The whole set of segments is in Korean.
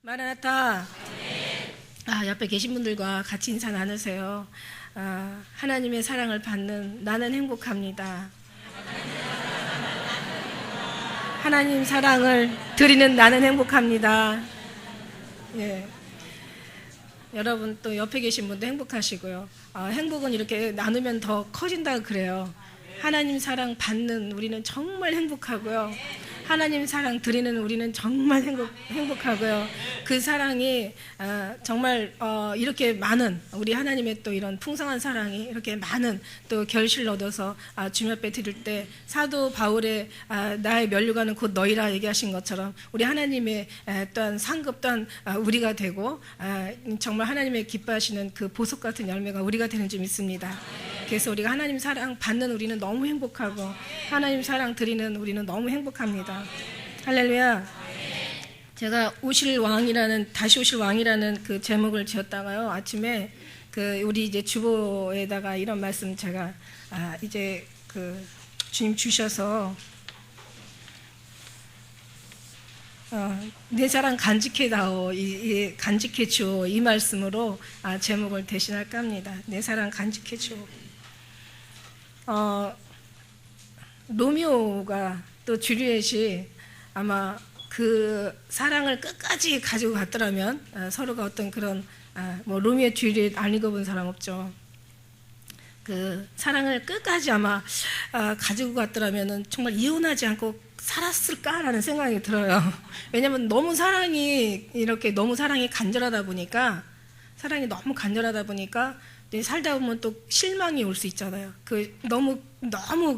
마라나타. 옆에 계신 분들과 같이 인사 나누세요. 하나님의 사랑을 받는 나는 행복합니다. 하나님 사랑을 드리는 나는 행복합니다. 예. 여러분 또 옆에 계신 분도 행복하시고요. 행복은 이렇게 나누면 더 커진다고 그래요. 하나님 사랑 받는 우리는 정말 행복하고요. 하나님 사랑 드리는 우리는 정말 행복하고요. 그 사랑이 정말 이렇게 많은 우리 하나님의 또 이런 풍성한 사랑이 이렇게 많은 또 결실을 얻어서 주님 앞에 드릴 때 사도 바울의 나의 면류관은 곧 너희라 얘기하신 것처럼 우리 하나님의 또한 상급 또한 우리가 되고 정말 하나님의 기뻐하시는 그 보석 같은 열매가 우리가 되는 줄 믿습니다. 그래서 우리가 하나님 사랑 받는 우리는 너무 행복하고 하나님 사랑 드리는 우리는 너무 행복합니다. 할렐루야. 제가 다시 오실 왕이라는 그 제목을 지었다가요, 아침에 그 우리 이제 주보에다가 이런 말씀 제가 이제 그 주님 주셔서 내 사랑 간직해다오, 간직해주오, 이 말씀으로 제목을 대신할까 합니다. 내 사랑 간직해주오. 로미오가 또 줄리엣이 아마 그 사랑을 끝까지 가지고 갔더라면 서로가 어떤 그런 뭐 로미오 줄리엣 안 읽어본 사람 없죠. 그 사랑을 끝까지 아마 가지고 갔더라면은 정말 이혼하지 않고 살았을까라는 생각이 들어요. 왜냐하면 너무 사랑이 간절하다 보니까 살다 보면 또 실망이 올 수 있잖아요. 그 너무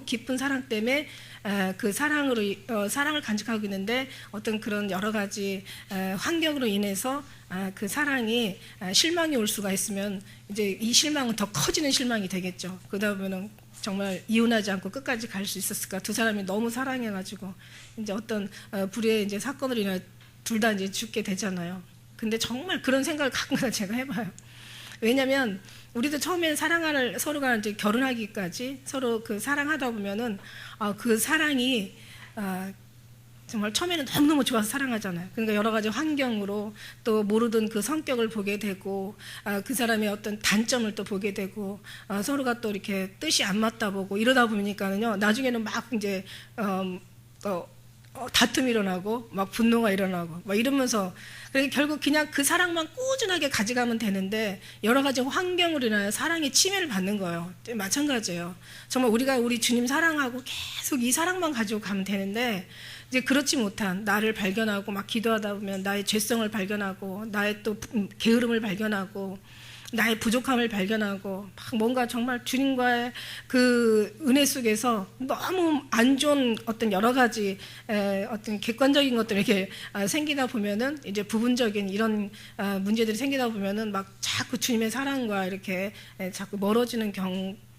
깊은 사랑 때문에 그 사랑을 간직하고 있는데 어떤 그런 여러 가지 환경으로 인해서 그 사랑이 실망이 올 수가 있으면 이제 이 실망은 더 커지는 실망이 되겠죠. 그러다 보면은 정말 이혼하지 않고 끝까지 갈 수 있었을까? 두 사람이 너무 사랑해가지고 이제 어떤 불의의 이제 사건으로 인해 둘 다 이제 죽게 되잖아요. 근데 정말 그런 생각을 가끔가다 제가 해봐요. 왜냐면 우리도 처음에는 서로가 이제 결혼하기까지 서로 그 사랑하다 보면은 그 사랑이 정말 처음에는 너무너무 좋아서 사랑하잖아요. 그러니까 여러 가지 환경으로 또 모르던 그 성격을 보게 되고 그 사람의 어떤 단점을 또 보게 되고 서로가 또 이렇게 뜻이 안 맞다 보고 이러다 보니까는요, 나중에는 막 이제 다툼이 일어나고 막 분노가 일어나고 막 이러면서 그러니까 결국 그냥 그 사랑만 꾸준하게 가져가면 되는데 여러 가지 환경으로 인하여 사랑의 침해를 받는 거예요. 마찬가지예요. 정말 우리가 우리 주님 사랑하고 계속 이 사랑만 가지고 가면 되는데 이제 그렇지 못한 나를 발견하고 막 기도하다 보면 나의 죄성을 발견하고 나의 또 게으름을 발견하고 나의 부족함을 발견하고 막 뭔가 정말 주님과의 그 은혜 속에서 너무 안 좋은 어떤 여러 가지 어떤 객관적인 것들이 이렇게 생기다 보면은 이제 부분적인 이런 문제들이 생기다 보면은 막 자꾸 주님의 사랑과 이렇게 자꾸 멀어지는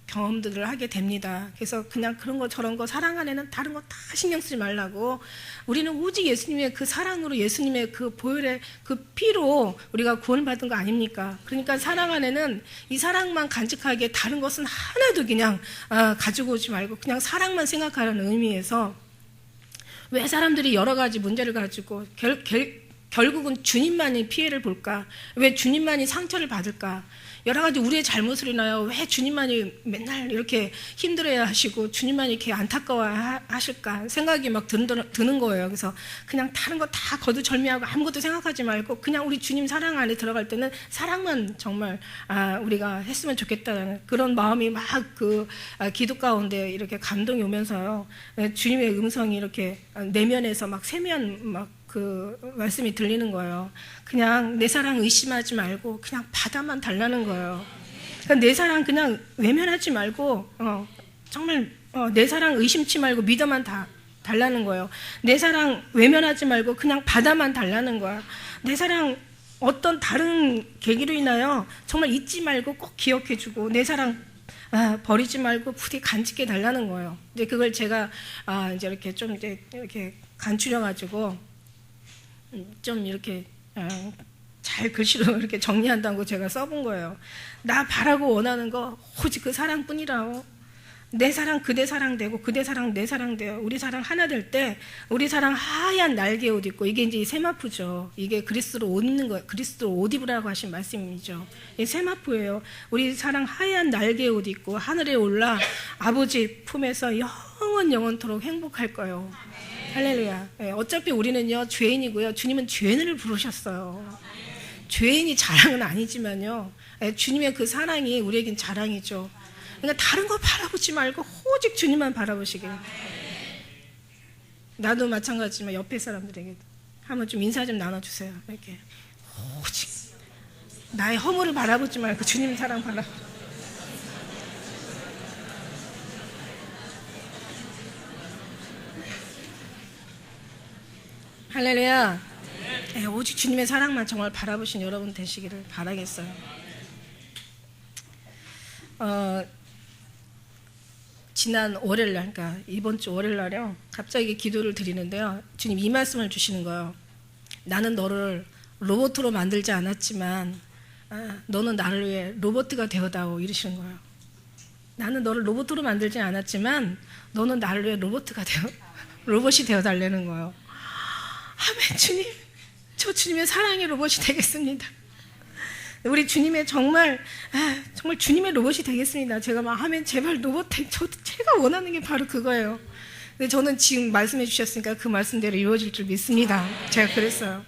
경험들을 하게 됩니다. 그래서 그냥 그런 거 저런 거 사랑 안에는 다른 거 다 신경 쓰지 말라고, 우리는 오직 예수님의 그 사랑으로 예수님의 그 보혈의 그 피로 우리가 구원받은 거 아닙니까? 그러니까 사랑 안에는 이 사랑만 간직하게 다른 것은 하나도 그냥 가지고 오지 말고 그냥 사랑만 생각하라는 의미에서, 왜 사람들이 여러 가지 문제를 가지고 결국은 주님만이 피해를 볼까? 왜 주님만이 상처를 받을까? 여러 가지 우리의 잘못을 인하여 왜 주님만이 맨날 이렇게 힘들어야 하시고 주님만이 이렇게 안타까워 하실까 생각이 막 드는 거예요. 그래서 그냥 다른 거 다 거두절미하고 아무것도 생각하지 말고 그냥 우리 주님 사랑 안에 들어갈 때는 사랑만 정말 우리가 했으면 좋겠다는 그런 마음이 막 그 기도 가운데 이렇게 감동이 오면서요, 주님의 음성이 이렇게 내면에서 막 세면 막 그 말씀이 들리는 거예요. 그냥 내 사랑 의심하지 말고 그냥 받아만 달라는 거예요. 그러니까 내 사랑 그냥 외면하지 말고 정말 내 사랑 의심치 말고 믿어만 달라는 거예요. 내 사랑 외면하지 말고 그냥 받아만 달라는 거야. 내 사랑 어떤 다른 계기로 인하여 정말 잊지 말고 꼭 기억해주고 내 사랑 버리지 말고 부디 간직해 달라는 거예요. 이제 그걸 제가 이제 이렇게 좀 이렇게 간추려가지고 좀 이렇게 잘 글씨로 이렇게 정리한다고 제가 써본 거예요. 나 바라고 원하는 거 오직 그 사랑뿐이라고. 내 사랑 그대 사랑 되고 그대 사랑 내 사랑 돼요. 우리 사랑 하나 될 때 우리 사랑 하얀 날개 옷 입고, 이게 이제 세마포죠. 이게 그리스도로 옷 입는 거, 그리스도로 옷 입으라고 하신 말씀이죠. 이 세마포예요. 우리 사랑 하얀 날개 옷 입고 하늘에 올라 아버지 품에서 영원토록 행복할 거예요. 할렐루야. 어차피 우리는요 죄인이고요. 주님은 죄인을 부르셨어요. 죄인이 자랑은 아니지만요, 주님의 그 사랑이 우리에겐 자랑이죠. 그러니까 다른 거 바라보지 말고 오직 주님만 바라보시길. 나도 마찬가지지만 옆에 사람들에게 한번 좀 인사 좀 나눠주세요. 이렇게 오직 나의 허물을 바라보지 말고 주님 사랑 바라. 할렐루야. 오직 주님의 사랑만 정말 바라보신 여러분 되시기를 바라겠어요. 지난 월요일날, 그러니까 이번 주 월요일날요, 갑자기 기도를 드리는데요, 주님 이 말씀을 주시는 거예요. 나는 너를 로봇으로 만들지 않았지만 너는 나를 위해 로봇가 되어다오, 이러시는 거예요. 나는 너를 로봇으로 만들지 않았지만 너는 나를 위해 로봇이 되어달라는 거예요. 아멘. 주님, 저 주님의 사랑의 로봇이 되겠습니다. 우리 주님의 정말 주님의 로봇이 되겠습니다. 제가 막 하면 제발 로봇, 제가 원하는 게 바로 그거예요. 근데 저는 지금 말씀해 주셨으니까 그 말씀대로 이루어질 줄 믿습니다. 제가 그랬어요.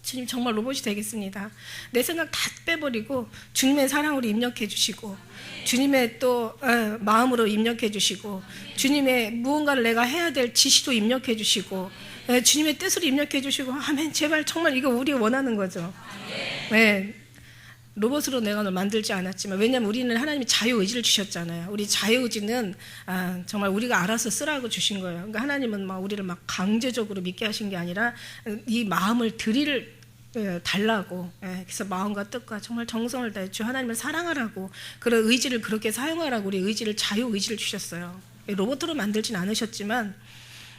주님 정말 로봇이 되겠습니다. 내 생각 다 빼버리고 주님의 사랑으로 입력해 주시고, 주님의 또 마음으로 입력해 주시고, 주님의 무언가를 내가 해야 될 지시도 입력해 주시고, 주님의 뜻으로 입력해 주시고, 아멘. 제발 정말 이거 우리 원하는 거죠. 네. 로봇으로 내가 너 만들지 않았지만, 왜냐하면 우리는 하나님이 자유의지를 주셨잖아요. 우리 자유의지는 정말 우리가 알아서 쓰라고 주신 거예요. 그러니까 하나님은 막 우리를 막 강제적으로 믿게 하신 게 아니라 이 마음을 달라고, 그래서 마음과 뜻과 정말 정성을 다해 주 하나님을 사랑하라고, 그런 의지를 그렇게 사용하라고 우리 의지를, 자유의지를 주셨어요. 로봇으로 만들진 않으셨지만,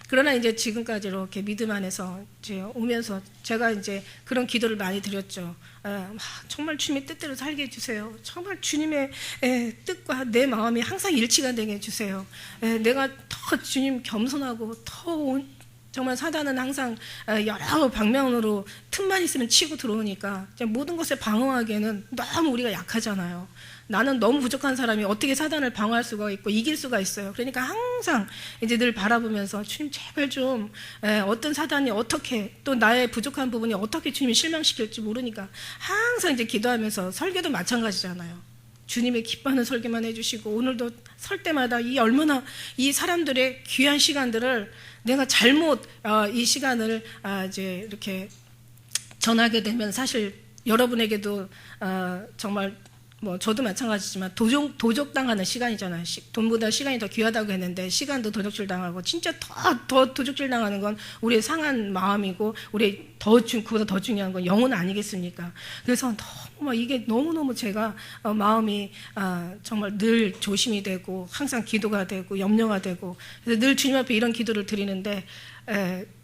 그러나 이제 지금까지 이렇게 믿음 안에서 이제 오면서 제가 이제 그런 기도를 많이 드렸죠. 정말 주님의 뜻대로 살게 해주세요. 정말 주님의 뜻과 내 마음이 항상 일치가 되게 해주세요. 내가 더 주님 겸손하고 정말 사단은 항상 여러 방면으로 틈만 있으면 치고 들어오니까 모든 것에 방어하기에는 너무 우리가 약하잖아요. 나는 너무 부족한 사람이 어떻게 사단을 방어할 수가 있고 이길 수가 있어요. 그러니까 항상 이제 늘 바라보면서 주님 제발 좀 어떤 사단이 어떻게, 또 나의 부족한 부분이 어떻게 주님이 실망시킬지 모르니까 항상 이제 기도하면서, 설교도 마찬가지잖아요. 주님의 기뻐하는 설교만 해주시고, 오늘도 설 때마다 얼마나 이 사람들의 귀한 시간들을 내가 잘못 이 시간을 이제 이렇게 전하게 되면 사실 여러분에게도 정말 저도 마찬가지지만 도적당하는 시간이잖아요. 돈보다 시간이 더 귀하다고 했는데 시간도 도적질당하고, 진짜 더 도적질당하는 건 우리의 상한 마음이고, 우리 그보다 더 중요한 건 영혼 아니겠습니까? 그래서 너무 이게 너무너무 제가 마음이 정말 늘 조심이 되고 항상 기도가 되고 염려가 되고, 그래서 늘 주님 앞에 이런 기도를 드리는데,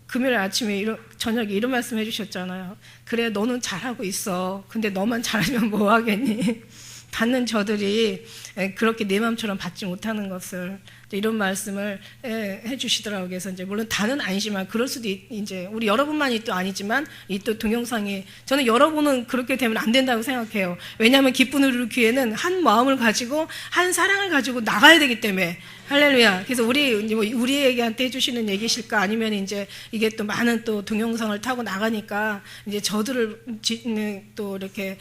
금요일 아침에 저녁에 이런 말씀 해주셨잖아요. 그래, 너는 잘하고 있어. 근데 너만 잘하면 뭐 하겠니? 받는 저들이 그렇게 내 마음처럼 받지 못하는 것을, 이런 말씀을 해주시더라고요. 그래서 이제 물론 다는 아니지만 그럴 수도 이제 우리 여러분만이 또 아니지만 이 또 동영상이, 저는 여러분은 그렇게 되면 안 된다고 생각해요. 왜냐하면 기쁜 우리 교회는 한 마음을 가지고 한 사랑을 가지고 나가야 되기 때문에. 할렐루야. 그래서 우리에게한테 해주시는 얘기실까, 아니면 이제 이게 또 많은 또 동영상을 타고 나가니까 이제 저들을 또 이렇게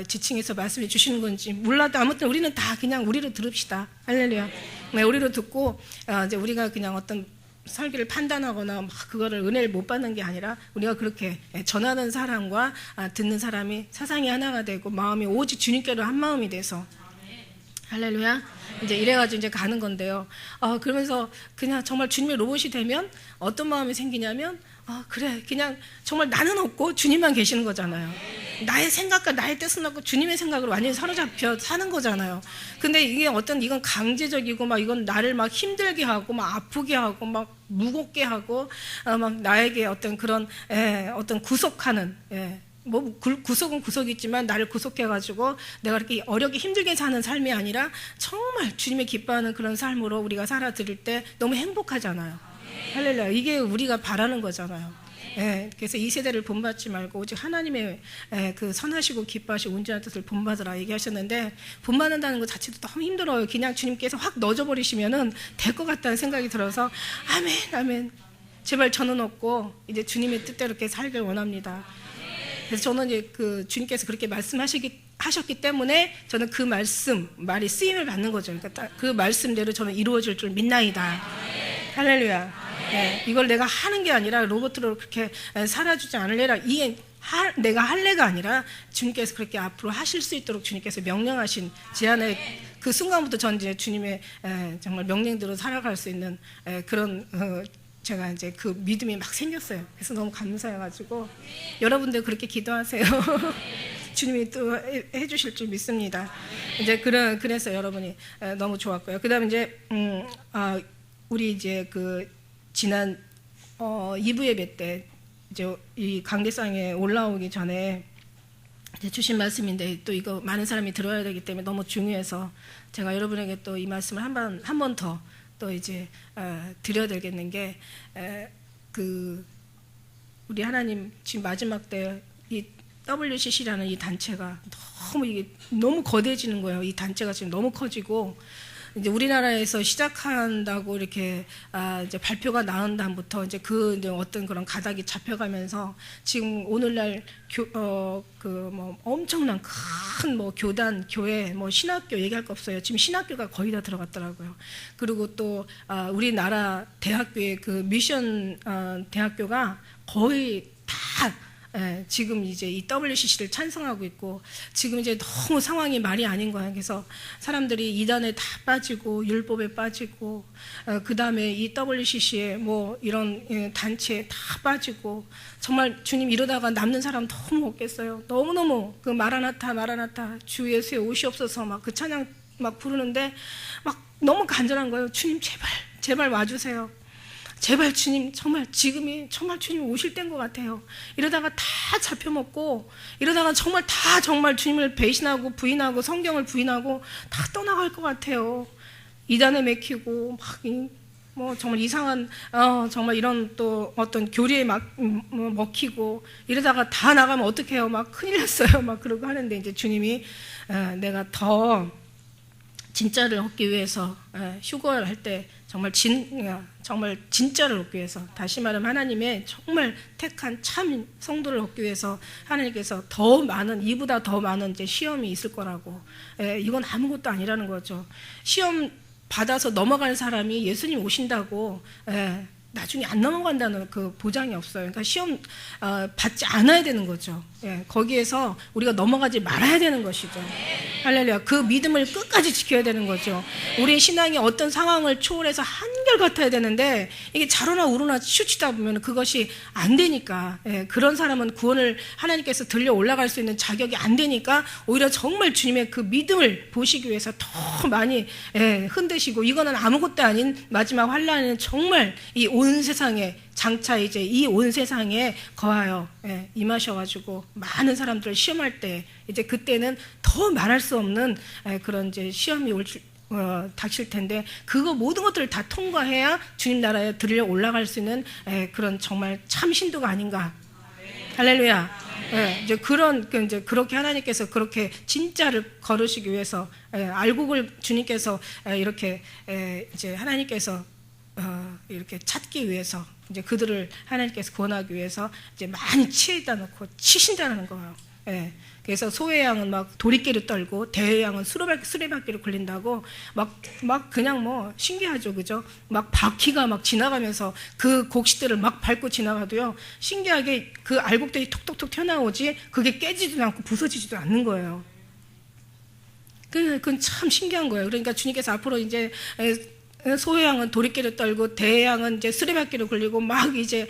지칭해서 말씀해 주시는 건지 몰라도, 아무튼 우리는 다 그냥 우리로 들읍시다. 할렐루야. 네, 우리로 듣고 이제 우리가 그냥 어떤 설교를 판단하거나 막 그거를 은혜를 못 받는 게 아니라, 우리가 그렇게 전하는 사람과 듣는 사람이 사상이 하나가 되고 마음이 오직 주님께로 한 마음이 돼서, 할렐루야. 이제 이래가지고 이제 가는 건데요. 그러면서 그냥 정말 주님의 로봇이 되면 어떤 마음이 생기냐면, 그래, 그냥 정말 나는 없고 주님만 계시는 거잖아요. 나의 생각과 나의 뜻은 없고 주님의 생각으로 완전히 사로잡혀 사는 거잖아요. 근데 이건 강제적이고, 막 이건 나를 막 힘들게 하고, 막 아프게 하고, 막 무겁게 하고, 막 나에게 어떤 그런 어떤 구속하는 뭐 구속은 구속이지만 나를 구속해가지고 내가 이렇게 어렵게 힘들게 사는 삶이 아니라 정말 주님의 기뻐하는 그런 삶으로 우리가 살아드릴 때 너무 행복하잖아요. 할렐루야. 이게 우리가 바라는 거잖아요. 예, 그래서 이 세대를 본받지 말고 오직 하나님의 그 선하시고 기뻐하시고 온전한 뜻을 본받으라 얘기하셨는데, 본받는다는 것 자체도 너무 힘들어요. 그냥 주님께서 확 넣어버리시면은 될 것 같다는 생각이 들어서 아멘 아멘. 제발 저는 없고 이제 주님의 뜻대로 이렇게 살길 원합니다. 그래서 저는 이제 그 주님께서 그렇게 하셨기 때문에 저는 그 말이 쓰임을 받는 거죠. 그러니까 그 말씀대로 저는 이루어질 줄 믿나이다. 할렐루야. 네, 이걸 내가 하는 게 아니라 로봇으로 그렇게 살아주지 않을래라. 이게 내가 할래가 아니라 주님께서 그렇게 앞으로 하실 수 있도록 주님께서 명령하신 제안의 그 순간부터 전 이제 주님의 정말 명령대로 살아갈 수 있는 그런 제가 이제 그 믿음이 막 생겼어요. 그래서 너무 감사해가지고 여러분들 그렇게 기도하세요. 주님이 또 해주실 줄 믿습니다. 이제 그래서 여러분이 너무 좋았고요. 그다음에 이제 우리 이제 그 지난 2부 예배 때 이제 이 강대상에 올라오기 전에 이제 주신 말씀인데 또 이거 많은 사람이 들어야 되기 때문에 너무 중요해서 제가 여러분에게 또 이 말씀을 한 번 더 또 이제 드려야 되겠는 게 그 우리 하나님 지금 마지막 때 이 WCC라는 이 단체가 너무 거대해지는 거예요. 이 단체가 지금 너무 커지고 이제 우리나라에서 시작한다고 이렇게 이제 발표가 나온 다음부터 이제 이제 어떤 그런 가닥이 잡혀가면서 지금 오늘날 뭐 엄청난 큰 뭐 교단, 교회, 뭐 신학교 얘기할 거 없어요. 지금 신학교가 거의 다 들어갔더라고요. 그리고 또 우리나라 대학교의 그 미션 대학교가 거의 다 지금 이제 이 WCC를 찬성하고 있고, 지금 이제 너무 상황이 말이 아닌 거예요. 그래서 사람들이 이단에 다 빠지고 율법에 빠지고 그 다음에 이 WCC에 뭐 이런 단체에 다 빠지고, 정말 주님 이러다가 남는 사람 너무 없겠어요. 너무너무 그 마라나타 주 예수의 오시옵소서 막 그 찬양 막 부르는데 막 너무 간절한 거예요. 주님 제발 와주세요. 제발 주님, 정말 지금이 정말 주님 오실 때인 것 같아요. 이러다가 다 잡혀먹고, 이러다가 정말 주님을 배신하고 부인하고 성경을 부인하고 다 떠나갈 것 같아요. 이단에 맥히고 뭐 정말 이상한 정말 이런 또 어떤 교리에 막 먹히고 이러다가 다 나가면 어떡해요? 막 큰일 났어요. 막 그러고 하는데 이제 주님이 내가 더 진짜를 얻기 위해서 휴거를 할 때 정말 진짜를 얻기 위해서, 다시 말하면 하나님의 정말 택한 참 성도를 얻기 위해서 하나님께서 더 많은, 이보다 더 많은 이제 시험이 있을 거라고. 이건 아무것도 아니라는 거죠. 시험 받아서 넘어가는 사람이 예수님 오신다고 나중에 안 넘어간다는 그 보장이 없어요. 그러니까 시험 받지 않아야 되는 거죠. 거기에서 우리가 넘어가지 말아야 되는 것이죠. 할렐루야. 그 믿음을 끝까지 지켜야 되는 거죠. 우리의 신앙이 어떤 상황을 초월해서 한결같아야 되는데 이게 자로나 우로나 치우치다 보면 그것이 안 되니까, 그런 사람은 구원을 하나님께서 들려 올라갈 수 있는 자격이 안 되니까 오히려 정말 주님의 그 믿음을 보시기 위해서 더 많이 흔드시고, 이거는 아무것도 아닌 마지막 환난은 정말 이 온 세상에 장차 이제 이 온 세상에 거하여 임하셔가지고 많은 사람들을 시험할 때, 이제 그때는 더 말할 수 없는 그런 이제 시험이 닥칠 텐데, 그거 모든 것들을 다 통과해야 주님 나라에 들려 올라갈 수 있는 그런 정말 참 신도가 아닌가. 할렐루야. 이제 이제 그렇게 하나님께서 그렇게 진짜를 거르시기 위해서 알곡을 주님께서 이렇게 이제 하나님께서 이렇게 찾기 위해서, 이제 그들을 하나님께서 구원하기 위해서 이제 많이 치에다 놓고 치신다는 거예요. 그래서 소의 양은 막 도리깨를 떨고 대의 양은 수레바퀴를 굴린다고 막 그냥 뭐 신기하죠, 그죠? 막 바퀴가 막 지나가면서 그 곡식들을 막 밟고 지나가도요, 신기하게 그 알곡들이 톡톡톡 튀어나오지 그게 깨지지도 않고 부서지지도 않는 거예요. 그건 참 신기한 거예요. 그러니까 주님께서 앞으로 이제 소의 양은 도리깨를 떨고 대의 양은 이제 수레바퀴를 굴리고 막 이제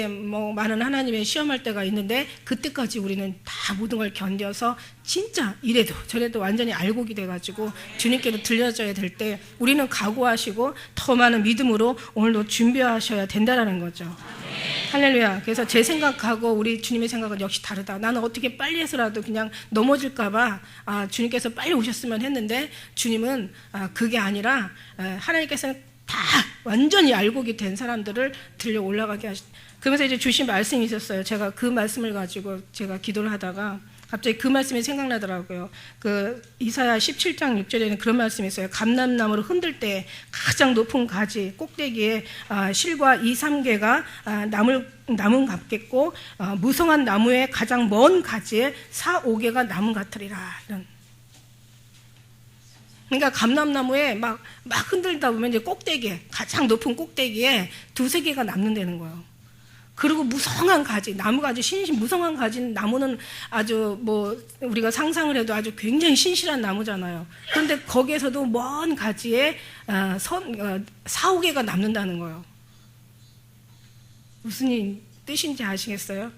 뭐 많은 하나님의 시험할 때가 있는데, 그때까지 우리는 다 모든 걸 견뎌서 진짜 이래도 저래도 완전히 알곡이 돼가지고 주님께로 들려져야 될 때 우리는 각오하시고 더 많은 믿음으로 오늘도 준비하셔야 된다라는 거죠. 할렐루야. 그래서 제 생각하고 우리 주님의 생각은 역시 다르다. 나는 어떻게 빨리 해서라도 그냥 넘어질까봐 주님께서 빨리 오셨으면 했는데, 주님은 그게 아니라 하나님께서는 다 완전히 알곡이 된 사람들을 들려 올라가게 그러면서 이제 주신 말씀이 있었어요. 제가 그 말씀을 가지고 제가 기도를 하다가 갑자기 그 말씀이 생각나더라고요. 그 이사야 17장 6절에는 그런 말씀이 있어요. 감람나무를 흔들 때 가장 높은 가지 꼭대기에 실과 2, 3개가 나무 같겠고, 무성한 나무의 가장 먼 가지에 4, 5개가 나무 같으리라. 이런. 그러니까 감람나무에 막 흔들다 보면 이제 꼭대기에, 가장 높은 꼭대기에 2, 3개가 남는다는 거예요. 그리고 무성한 가지, 나무가 아주 무성한 가지, 나무는 아주 우리가 상상을 해도 아주 굉장히 신실한 나무잖아요. 그런데 거기에서도 먼 가지에 4, 5개가 남는다는 거예요. 무슨 뜻인지 아시겠어요?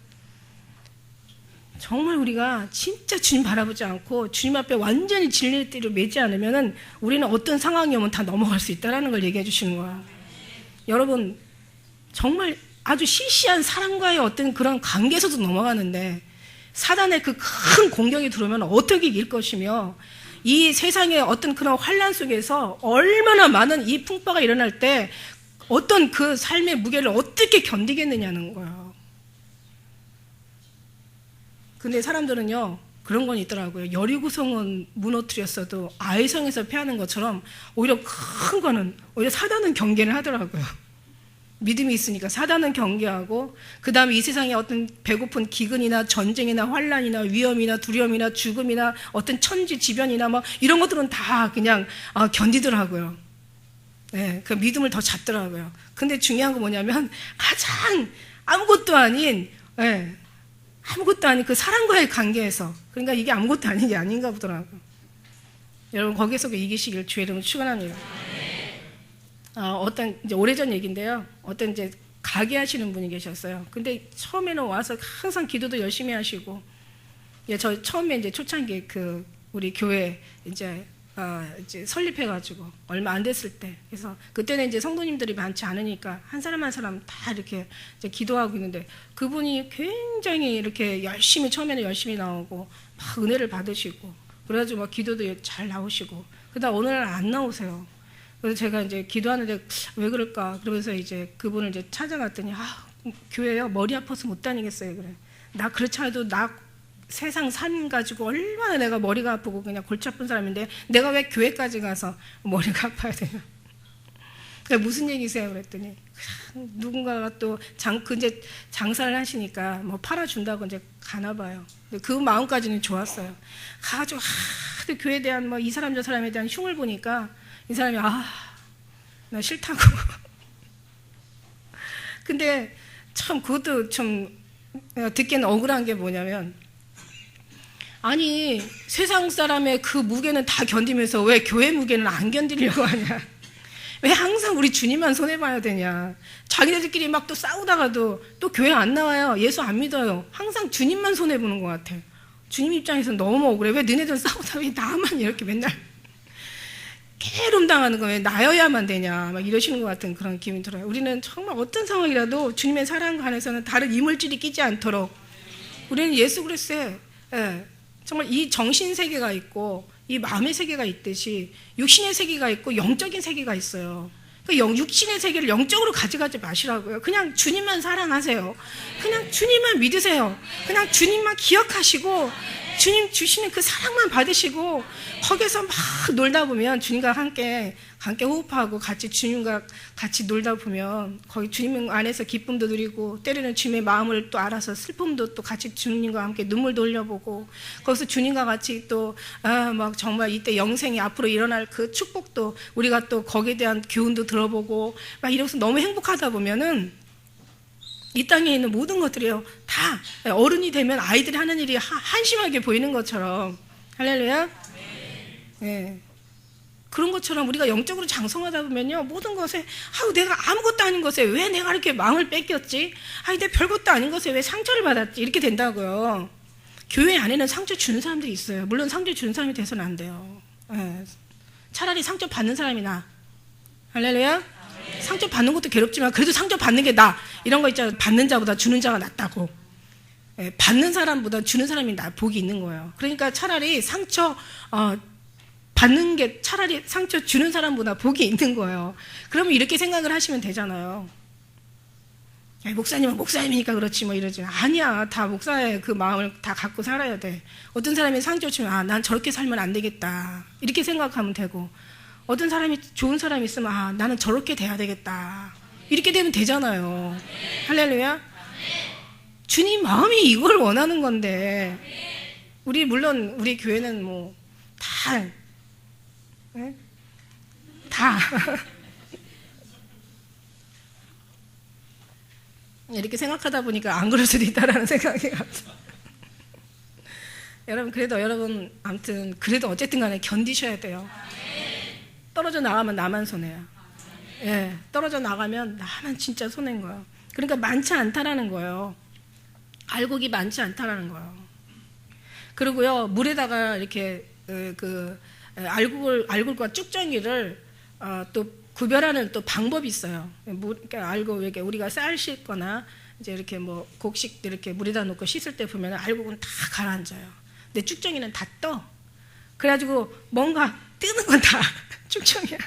정말 우리가 진짜 주님 바라보지 않고 주님 앞에 완전히 진리의 띠를 매지 않으면 우리는 어떤 상황이 오면 다 넘어갈 수 있다는 걸 얘기해 주시는 거야. 여러분, 정말 아주 시시한 사람과의 어떤 그런 관계에서도 넘어가는데, 사단의 그 큰 공격이 들어오면 어떻게 이길 것이며, 이 세상의 어떤 그런 환란 속에서 얼마나 많은 이 풍파가 일어날 때 어떤 그 삶의 무게를 어떻게 견디겠느냐는 거예요. 근데 사람들은요, 그런 건 있더라고요. 여리고성은 무너뜨렸어도 아이성에서 패하는 것처럼 오히려 큰 거는, 오히려 사단은 경계를 하더라고요. 믿음이 있으니까 사단은 경계하고, 그 다음에 이 세상에 어떤 배고픈 기근이나 전쟁이나 환란이나 위험이나 두려움이나 죽음이나 어떤 천지지변이나 이런 것들은 다 그냥 견디더라고요. 네, 그 믿음을 더 잡더라고요. 근데 중요한 건 뭐냐면 가장 아무것도 아닌 그 사랑과의 관계에서, 그러니까 이게 아무것도 아닌 게 아닌가 보더라고요. 여러분, 거기서 이기시길 주의 이름으로 축원합니다. 어떤 이제 오래전 얘기인데요. 어떤 이제 가게 하시는 분이 계셨어요. 근데 처음에는 와서 항상 기도도 열심히 하시고, 저 처음에 이제 초창기 우리 교회 이제 설립해가지고 얼마 안 됐을 때, 그래서 그때는 이제 성도님들이 많지 않으니까 한 사람 한 사람 다 이렇게 이제 기도하고 있는데, 그분이 굉장히 이렇게 열심히, 처음에는 열심히 나오고 막 은혜를 받으시고, 그래가지고 막 기도도 잘 나오시고, 그러다 어느 날 안 나오세요. 그래서 제가 이제 기도하는데 왜 그럴까? 그러면서 이제 그분을 이제 찾아갔더니, 교회요, 머리 아파서 못 다니겠어요. 그래. 나 그렇지 않아도 세상 삶 가지고 얼마나 내가 머리가 아프고 그냥 골치 아픈 사람인데 내가 왜 교회까지 가서 머리가 아파야 되냐? 무슨 얘기세요? 그랬더니 누군가가 또 이제 장사를 하시니까 팔아준다고 이제 가나 봐요. 그 마음까지는 좋았어요. 가지고 교회에 대한 이 사람 저 사람에 대한 흉을 보니까 이 사람이 나 싫다고. 근데 참 그것도 좀 듣기에는 억울한 게 뭐냐면, 아니 세상 사람의 그 무게는 다 견디면서 왜 교회 무게는 안 견디려고 하냐? 왜 항상 우리 주님만 손해봐야 되냐? 자기네들끼리 막 또 싸우다가도 또 교회 안 나와요. 예수 안 믿어요. 항상 주님만 손해보는 것 같아. 주님 입장에서는 너무 억울해. 왜 너네들 싸우다 왜 나만 이렇게 맨날 깨름당하는 거 왜 나여야만 되냐, 막 이러시는 것 같은 그런 기분이 들어요. 우리는 정말 어떤 상황이라도 주님의 사랑과 안에서는 다른 이물질이 끼지 않도록 우리는 예수 그리스도의 정말 이 정신 세계가 있고 이 마음의 세계가 있듯이 육신의 세계가 있고 영적인 세계가 있어요. 육신의 세계를 영적으로 가져가지 마시라고요. 그냥 주님만 사랑하세요. 그냥 주님만 믿으세요. 그냥 주님만 기억하시고 주님 주시는 그 사랑만 받으시고 거기서 막 놀다 보면 주님과 함께 호흡하고 같이 주님과 같이 놀다 보면 거기 주님 안에서 기쁨도 누리고 때로는 주님의 마음을 또 알아서 슬픔도 또 같이 주님과 함께 눈물도 흘려보고 거기서 주님과 같이 또 막 정말 이때 영생이 앞으로 일어날 그 축복도 우리가 또 거기에 대한 교훈도 들어보고 막 이러면서 너무 행복하다 보면은 이 땅에 있는 모든 것들이요 다 어른이 되면 아이들이 하는 일이 한심하게 보이는 것처럼 할렐루야. 네. 그런 것처럼 우리가 영적으로 장성하다 보면요 모든 것에 내가 아무것도 아닌 것에 왜 내가 이렇게 마음을 뺏겼지? 내가 별것도 아닌 것에 왜 상처를 받았지? 이렇게 된다고요. 교회 안에는 상처 주는 사람들이 있어요. 물론 상처 주는 사람이 돼서는 안 돼요. 네. 차라리 상처 받는 사람이 나. 할렐루야. 상처 받는 것도 괴롭지만 그래도 상처 받는 게 나. 이런 거 있잖아요. 받는 자보다 주는 자가 낫다고. 받는 사람보다 주는 사람이 복이 있는 거예요. 그러니까 차라리 상처 받는 게 차라리 상처 주는 사람보다 복이 있는 거예요. 그러면 이렇게 생각을 하시면 되잖아요. 목사님은 목사님이니까 그렇지 뭐 이러지. 아니야. 다 목사의 그 마음을 다 갖고 살아야 돼. 어떤 사람이 상처 주면 난 저렇게 살면 안 되겠다. 이렇게 생각하면 되고, 어떤 사람이 좋은 사람이 있으면 나는 저렇게 돼야 되겠다. 이렇게 되면 되잖아요. 할렐루야. 주님 마음이 이걸 원하는 건데, 물론 우리 교회는 뭐 다 이렇게 생각하다 보니까 안 그럴 수도 있다라는 생각이 갑자기. 여러분 아무튼 그래도 어쨌든 간에 견디셔야 돼요. 떨어져 나가면 나만 손해야. 떨어져 나가면 나만 진짜 손해인 거예요. 그러니까 많지 않다라는 거예요. 알곡이 많지 않다라는 거예요. 그리고요, 물에다가 이렇게 알곡과 쭉정이를 또 구별하는 또 방법이 있어요. 그러니까 알곡, 이렇게 우리가 쌀 씻거나 이제 이렇게 뭐 곡식 이렇게 물에다 놓고 씻을 때 보면 알곡은 다 가라앉아요. 근데 쭉정이는 다 떠. 그래가지고 뭔가 뜨는 건 다 쭉정이야.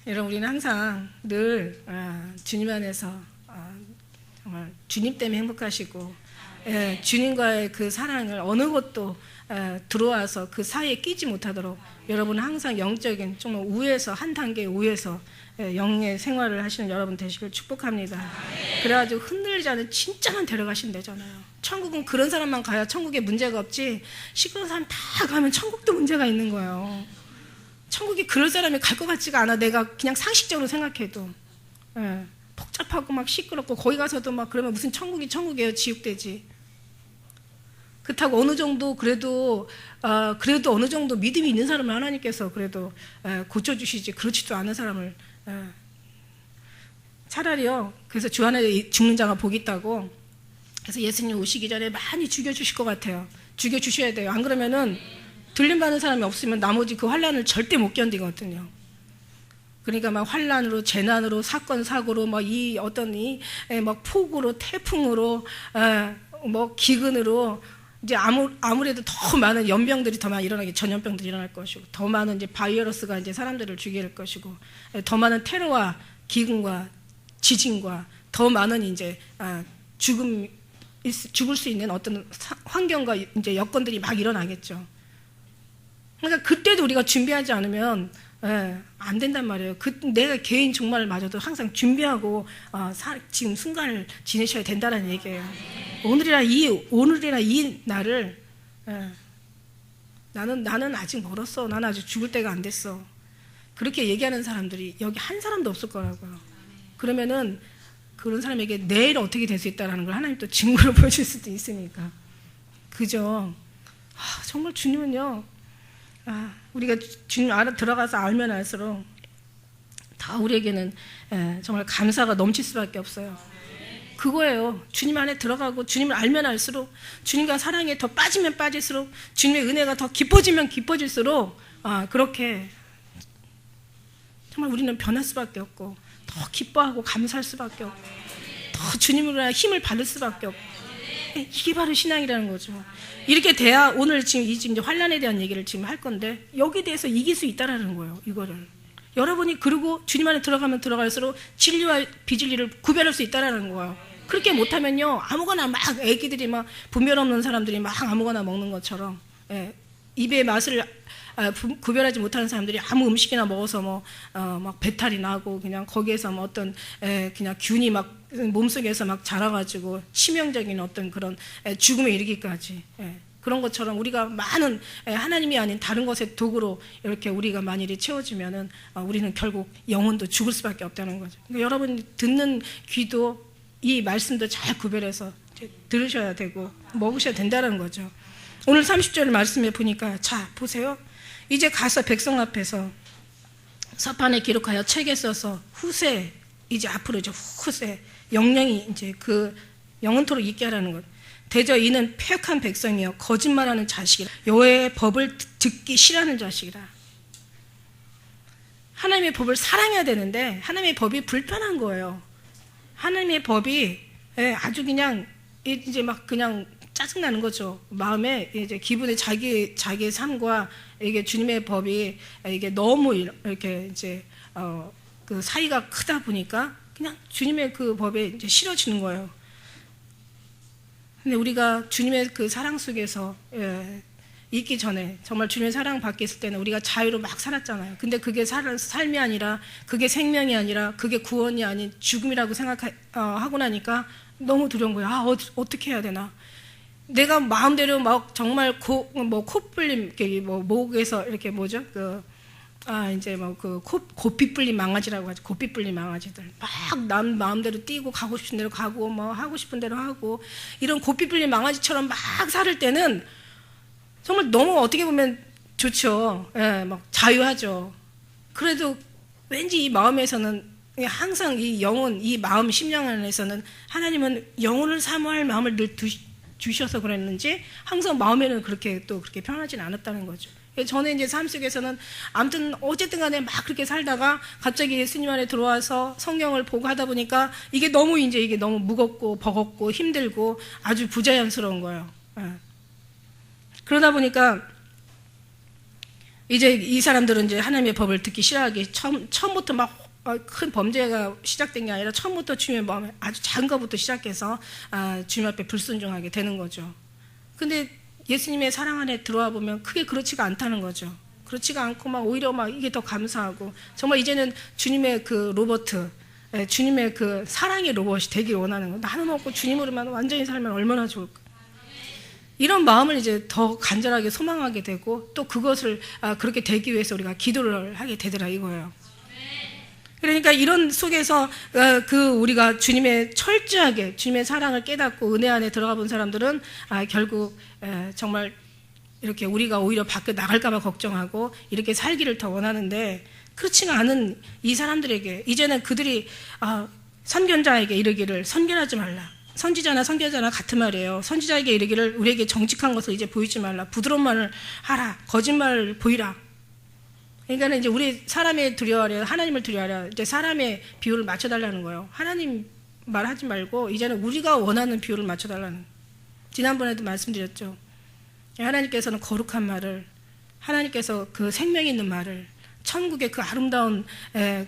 여러분, 우리는 항상 늘 주님 안에서 정말 주님 때문에 행복하시고, 주님과의 그 사랑을 어느 것도 들어와서 그 사이에 끼지 못하도록 여러분은 항상 영적인 정말 우에서 한 단계 우에서 영의 생활을 하시는 여러분 되시길 축복합니다. 그래가지고 흔들리지 않은 진짜만 데려가시면 되잖아요. 천국은 그런 사람만 가야 천국에 문제가 없지, 시끄러운 사람 다 가면 천국도 문제가 있는 거예요. 천국에 그럴 사람이 갈 것 같지가 않아. 내가 그냥 상식적으로 생각해도. 복잡하고 막 시끄럽고 거기 가서도 막 그러면 무슨 천국이 천국이에요. 지옥되지. 그렇다고 어느 정도 그래도 어느 정도 믿음이 있는 사람을 하나님께서 그래도 고쳐주시지, 그렇지도 않은 사람을 차라리요. 그래서 주 안에 죽는 자가 복이 있다고. 그래서 예수님 오시기 전에 많이 죽여주실 것 같아요. 죽여주셔야 돼요. 안 그러면은 들림받는 사람이 없으면 나머지 그 환란을 절대 못 견디거든요. 그러니까 막 환란으로, 재난으로, 사건 사고로, 막 막 폭우로, 태풍으로, 뭐 기근으로, 이제 아무래도 더 많은 연병들이 더 많이 전염병들이 일어날 것이고, 더 많은 이제 바이러스가 이제 사람들을 죽일 것이고, 더 많은 테러와 기근과 지진과 더 많은 이제 죽을 수 있는 어떤 환경과 이제 여건들이 막 일어나겠죠. 그러니까 그때도 우리가 준비하지 않으면 안 된단 말이에요. 내가 개인 종말마저도 항상 준비하고 지금 순간을 지내셔야 된다는 얘기예요. 오늘이나 이 날을 나는 아직 멀었어. 나는 아직 죽을 때가 안 됐어. 그렇게 얘기하는 사람들이 여기 한 사람도 없을 거라고요. 그러면은 그런 사람에게 내일 어떻게 될 수 있다는 걸 하나님 또 증거로 보여줄 수도 있으니까. 그죠? 정말 주님은요, 우리가 주님 들어가서 알면 알수록 다 우리에게는 정말 감사가 넘칠 수밖에 없어요. 그거예요. 주님 안에 들어가고 주님을 알면 알수록, 주님과 사랑에 더 빠지면 빠질수록, 주님의 은혜가 더 깊어지면 깊어질수록 그렇게 정말 우리는 변할 수밖에 없고, 더 기뻐하고 감사할 수밖에 없고, 더 주님으로 힘을 받을 수밖에 없고, 이게 바로 신앙이라는 거죠. 이렇게 돼야 오늘 지금 이제 환란에 대한 얘기를 지금 할 건데, 여기에 대해서 이길 수 있다라는 거예요. 이거를 여러분이 그리고 주님 안에 들어가면 들어갈수록 진리와 비진리를 구별할 수 있다라는 거예요. 그렇게 못하면요, 아무거나 막 애기들이 막 분별 없는 사람들이 막 아무거나 먹는 것처럼, 입의 맛을 구별하지 못하는 사람들이 아무 음식이나 먹어서 막 배탈이 나고, 그냥 거기에서 뭐 어떤 그냥 균이 막 몸속에서 막 자라가지고 치명적인 어떤 그런 죽음에 이르기까지, 그런 것처럼 우리가 많은 하나님이 아닌 다른 것의 도구로 이렇게 우리가 만일에 채워지면은 우리는 결국 영혼도 죽을 수밖에 없다는 거죠. 그러니까 여러분 듣는 귀도 이 말씀도 잘 구별해서 들으셔야 되고 먹으셔야 된다는 거죠. 오늘 30절 말씀에 보니까, 자 보세요. 이제 가서 백성 앞에서 서판에 기록하여 책에 써서 후세, 이제 앞으로 이제 후세 영영이 이제 그 영원토록 있게 하라는 것. 대저 이는 패역한 백성이요 거짓말하는 자식이라, 여호와의 법을 듣기 싫어하는 자식이라. 하나님의 법을 사랑해야 되는데 하나님의 법이 불편한 거예요. 하나님의 법이 아주 그냥 이제 막 그냥 짜증나는 거죠. 마음에 이제 기분에 자기의 삶과 이게 주님의 법이 이게 너무 이렇게 이제 그 사이가 크다 보니까 그냥 주님의 그 법에 이제 싫어지는 거예요. 근데 우리가 주님의 그 사랑 속에서 있기 전에 정말 주님의 사랑 받게 있을 때는 우리가 자유로 막 살았잖아요. 근데 그게 삶이 아니라 그게 생명이 아니라 그게 구원이 아닌 죽음이라고 생각하고 나니까 너무 두려운 거예요. 어떻게 해야 되나? 내가 마음대로 막 정말 콧불림 이렇게 목에서 이렇게 뭐죠? 이제 고삐 불린 망아지라고 하죠. 고삐 불린 망아지들 막 남 마음대로 뛰고 가고 싶은 대로 가고 뭐 하고 싶은 대로 하고 이런 고삐 불린 망아지처럼 막 살 때는 정말 너무 어떻게 보면 좋죠. 막 자유하죠. 그래도 왠지 이 마음에서는 항상 이 영혼, 이 마음, 심령 안에서는 하나님은 영혼을 사모할 마음을 늘 주셔서 그랬는지 항상 마음에는 그렇게 편하진 않았다는 거죠. 저는 이제 삶 속에서는 아무튼 어쨌든 간에 막 그렇게 살다가 갑자기 예수님 안에 들어와서 성경을 보고 하다 보니까 이게 너무 무겁고 버겁고 힘들고 아주 부자연스러운 거예요. 그러다 보니까 이제 이 사람들은 이제 하나님의 법을 듣기 싫어하기 처음부터 막 큰 범죄가 시작된 게 아니라 처음부터 주님의 마음에 아주 작은 것부터 시작해서 주님 앞에 불순종하게 되는 거죠. 근데 예수님의 사랑 안에 들어와 보면 크게 그렇지가 않다는 거죠. 그렇지가 않고 막 오히려 막 이게 더 감사하고 정말 이제는 주님의 그 로버트, 주님의 그 사랑의 로봇이 되길 원하는 거. 나는 없고 주님으로만 완전히 살면 얼마나 좋을까. 이런 마음을 이제 더 간절하게 소망하게 되고 또 그것을 그렇게 되기 위해서 우리가 기도를 하게 되더라 이거예요. 그러니까 이런 속에서 우리가 주님의 철저하게 주님의 사랑을 깨닫고 은혜 안에 들어가 본 사람들은 결국 정말 이렇게 우리가 오히려 밖에 나갈까 봐 걱정하고 이렇게 살기를 더 원하는데 그렇지가 않은 이 사람들에게 이제는 그들이 선견자에게 이르기를 선견하지 말라. 선지자나 선견자나 같은 말이에요. 선지자에게 이르기를 우리에게 정직한 것을 이제 보이지 말라. 부드러운 말을 하라. 거짓말을 보이라. 그러니까 이제 우리 사람의 두려워하려 하나님을 두려워하려 이제 사람의 비율을 맞춰달라는 거예요. 하나님 말하지 말고 이제는 우리가 원하는 비율을 맞춰달라는. 지난번에도 말씀드렸죠. 하나님께서는 거룩한 말을, 하나님께서 그 생명 있는 말을, 천국의 그 아름다운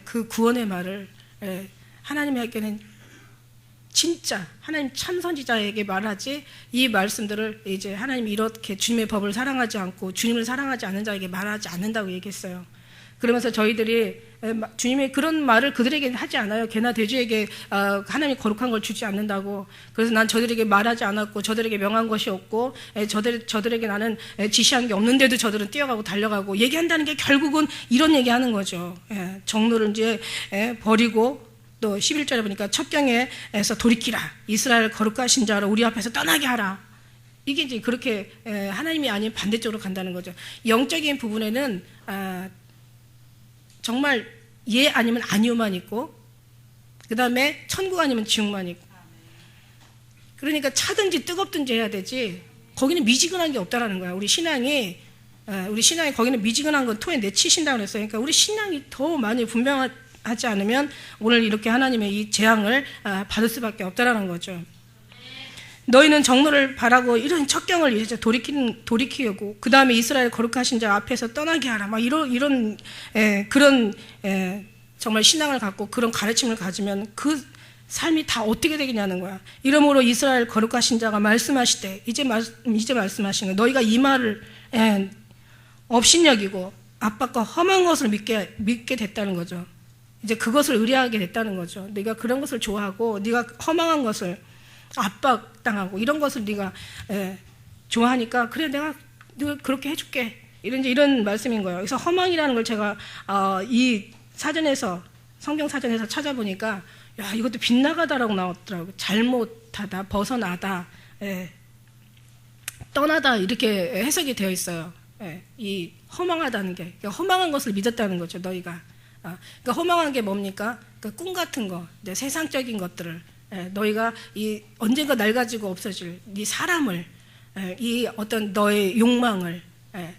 그 구원의 말을 하나님에게는 진짜 하나님 참선지자에게 말하지 이 말씀들을 이제 하나님이 이렇게 주님의 법을 사랑하지 않고 주님을 사랑하지 않는 자에게 말하지 않는다고 얘기했어요. 그러면서 저희들이 주님의 그런 말을 그들에게 하지 않아요. 개나 돼지에게 하나님이 거룩한 걸 주지 않는다고. 그래서 난 저들에게 말하지 않았고 저들에게 명한 것이 없고 저들에게 나는 지시한 게 없는데도 저들은 뛰어가고 달려가고 얘기한다는 게 결국은 이런 얘기하는 거죠. 정로를 이제 버리고 또 11절에 보니까 첩경에서 돌이키라. 이스라엘 거룩하신 자로 우리 앞에서 떠나게 하라. 이게 이제 그렇게 하나님이 아닌 반대쪽으로 간다는 거죠. 영적인 부분에는 정말 예 아니면 아니오만 있고 그 다음에 천국 아니면 지옥만 있고 그러니까 차든지 뜨겁든지 해야 되지 거기는 미지근한 게 없다라는 거야. 우리 신앙이 거기는 미지근한 건 토에 내치신다고 그랬어요. 그러니까 우리 신앙이 더 많이 분명하지 않으면 오늘 이렇게 하나님의 이 재앙을 받을 수밖에 없다라는 거죠. 너희는 정로를 바라고 이런 첩경을 이제 돌이키고 그 다음에 이스라엘 거룩하신 자 앞에서 떠나게 하라. 막 이런 그런 정말 신앙을 갖고 그런 가르침을 가지면 그 삶이 다 어떻게 되겠냐는 거야. 이러므로 이스라엘 거룩하신 자가 말씀하시되 이제 말씀하시는 거야. 너희가 이 말을 업신여기고 압박과 험한 것을 믿게 됐다는 거죠. 이제 그것을 의뢰하게 됐다는 거죠. 네가 그런 것을 좋아하고 네가 허망한 것을 압박당하고 이런 것을 네가 좋아하니까 그래 내가 그렇게 해줄게 이런 말씀인 거예요. 그래서 허망이라는 걸 제가 이 사전에서 성경 사전에서 찾아보니까 야 이것도 빗나가다라고 나왔더라고요. 잘못하다, 벗어나다, 떠나다 이렇게 해석이 되어 있어요. 이 허망하다는 게 그러니까 허망한 것을 믿었다는 거죠. 너희가 그러니까 허망한 게 뭡니까? 그러니까 꿈 같은 거, 이제 세상적인 것들을 너희가 이 언젠가 낡아지고 없어질 네 사람을 이 어떤 너의 욕망을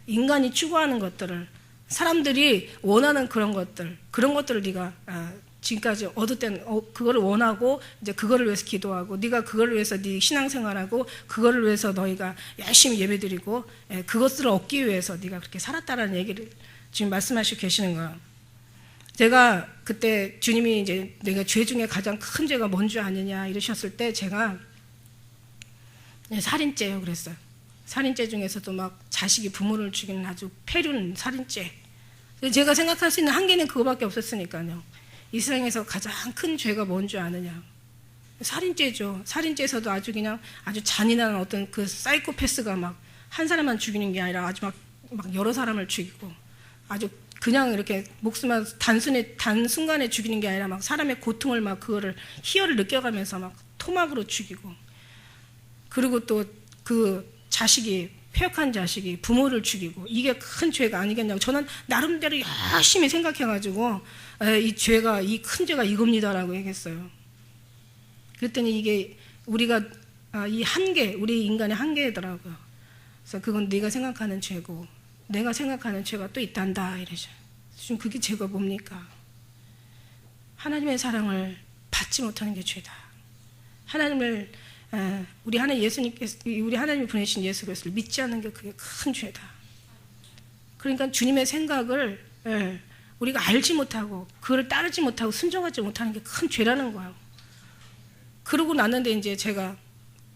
인간이 추구하는 것들을 사람들이 원하는 그런 것들을 네가 지금까지 얻었던 그거를 원하고 이제 그거를 위해서 기도하고 네가 그거를 위해서 네 신앙생활하고 그거를 위해서 너희가 열심히 예배드리고 그것들을 얻기 위해서 네가 그렇게 살았다라는 얘기를 지금 말씀하시고 계시는 거예요. 제가 그때 주님이 이제 내가 죄 중에 가장 큰 죄가 뭔 줄 아느냐 이러셨을 때 제가 살인죄요 그랬어요. 살인죄 중에서도 막 자식이 부모를 죽이는 아주 폐륜 살인죄. 제가 생각할 수 있는 한계는 그거밖에 없었으니까요. 이 세상에서 가장 큰 죄가 뭔 줄 아느냐? 살인죄죠. 살인죄에서도 아주 그냥 아주 잔인한 어떤 그 사이코패스가 막 한 사람만 죽이는 게 아니라 아주 막 여러 사람을 죽이고 아주 그냥 이렇게 목숨만 단순간에 죽이는 게 아니라 막 사람의 고통을 막 그거를 희열을 느껴가면서 막 토막으로 죽이고 그리고 또 그 자식이 폐역한 자식이 부모를 죽이고 이게 큰 죄가 아니겠냐고 저는 나름대로 열심히 생각해가지고 이 죄가 이 큰 죄가 이겁니다라고 얘기했어요. 그랬더니 이게 우리가 이 한계 우리 인간의 한계더라고요. 그래서 그건 네가 생각하는 죄고 내가 생각하는 죄가 또 있단다 이러죠. 지금 그게 죄가 뭡니까? 하나님의 사랑을 받지 못하는 게 죄다. 하나님을 우리 하나님이 보내신 예수 그리스도를 믿지 않는 게 그게 큰 죄다. 그러니까 주님의 생각을 우리가 알지 못하고 그를 따르지 못하고 순종하지 못하는 게 큰 죄라는 거예요. 그러고 났는데 이제 제가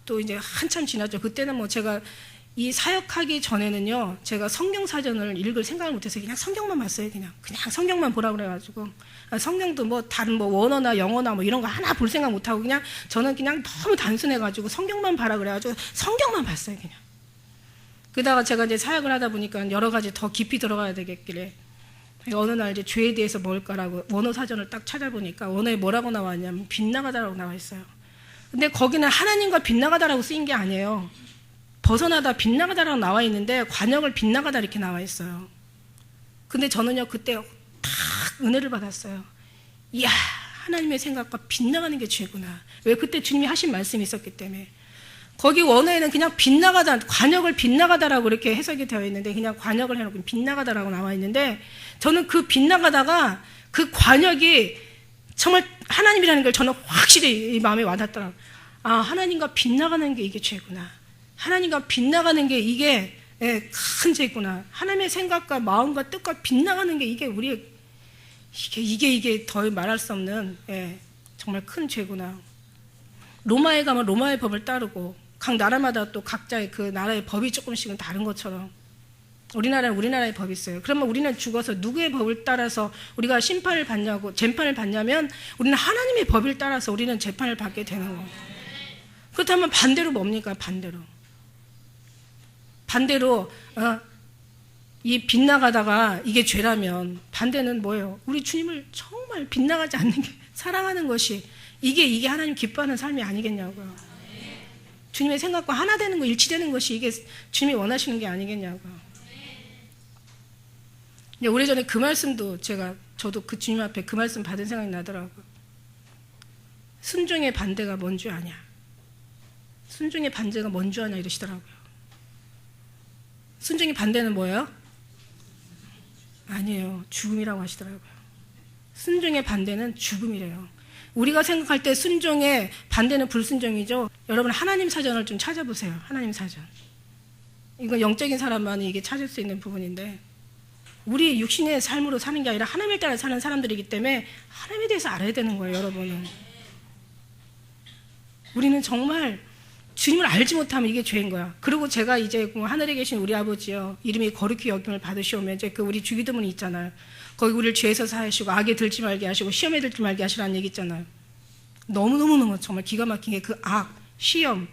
또 이제 한참 지났죠. 그때는 뭐 제가 이 사역하기 전에는요, 제가 성경 사전을 읽을 생각을 못해서 그냥 성경만 봤어요. 그냥 성경만 보라 그래가지고 성경도 뭐 다른 뭐 원어나 영어나 뭐 이런 거 하나 볼 생각 못하고 그냥 저는 그냥 너무 단순해가지고 성경만 봐라 그래가지고 성경만 봤어요. 그냥 그러다가 제가 이제 사역을 하다 보니까 여러 가지 더 깊이 들어가야 되겠길래 어느 날 이제 죄에 대해서 뭘까라고 원어 사전을 딱 찾아보니까 원어에 뭐라고 나왔냐면 빗나가다라고 나와 있어요. 근데 거기는 하나님과 빗나가다라고 쓰인 게 아니에요. 벗어나다 빗나가다라고 나와 있는데 관역을 빗나가다 이렇게 나와 있어요. 근데 저는요 그때 딱 은혜를 받았어요. 이야, 하나님의 생각과 빗나가는 게 죄구나. 왜? 그때 주님이 하신 말씀이 있었기 때문에. 거기 원어에는 그냥 빗나가다, 관역을 빗나가다라고 이렇게 해석이 되어 있는데 그냥 관역을 해놓고 빗나가다라고 나와 있는데 저는 그 빗나가다가 그 관역이 정말 하나님이라는 걸 저는 확실히 이 마음에 와닿더라고요. 아, 하나님과 빗나가는 게 이게 죄구나. 하나님과 빗나가는 게 이게 큰 죄구나. 하나님의 생각과 마음과 뜻과 빗나가는 게 이게 우리의 이게 더 말할 수 없는 정말 큰 죄구나. 로마에 가면 로마의 법을 따르고 각 나라마다 또 각자의 그 나라의 법이 조금씩은 다른 것처럼 우리나라는 우리나라의 법이 있어요. 그러면 우리는 죽어서 누구의 법을 따라서 우리가 재판을 받냐면 우리는 하나님의 법을 따라서 우리는 재판을 받게 되는 거예요. 그렇다면 반대로 뭡니까? 반대로 이 빗나가다가 이게 죄라면 반대는 뭐예요? 우리 주님을 정말 빗나가지 않는 게 사랑하는 것이 이게 하나님 기뻐하는 삶이 아니겠냐고요. 주님의 생각과 하나 되는 거, 일치되는 것이 이게 주님이 원하시는 게 아니겠냐고요. 오래전에 그 말씀도 저도 그 주님 앞에 그 말씀 받은 생각이 나더라고요. 순종의 반대가 뭔 줄 아냐? 순종의 반대가 뭔 줄 아냐 이러시더라고요. 순종의 반대는 뭐예요? 아니에요. 죽음이라고 하시더라고요. 순종의 반대는 죽음이래요. 우리가 생각할 때 순종의 반대는 불순종이죠. 여러분 하나님 사전을 좀 찾아보세요. 하나님 사전. 이거 영적인 사람만이 이게 찾을 수 있는 부분인데 우리 육신의 삶으로 사는 게 아니라 하나님을 따라 사는 사람들이기 때문에 하나님에 대해서 알아야 되는 거예요. 여러분은. 우리는 정말 주님을 알지 못하면 이게 죄인 거야. 그리고 제가 이제 하늘에 계신 우리 아버지요, 이름이 거룩히 여김을 받으시오면 이제 그 우리 주기도문이 있잖아요. 거기 우리를 죄에서 사하시고 악에 들지 말게 하시고 시험에 들지 말게 하시라는 얘기 있잖아요. 너무너무 정말 기가 막힌 게 그 악, 시험,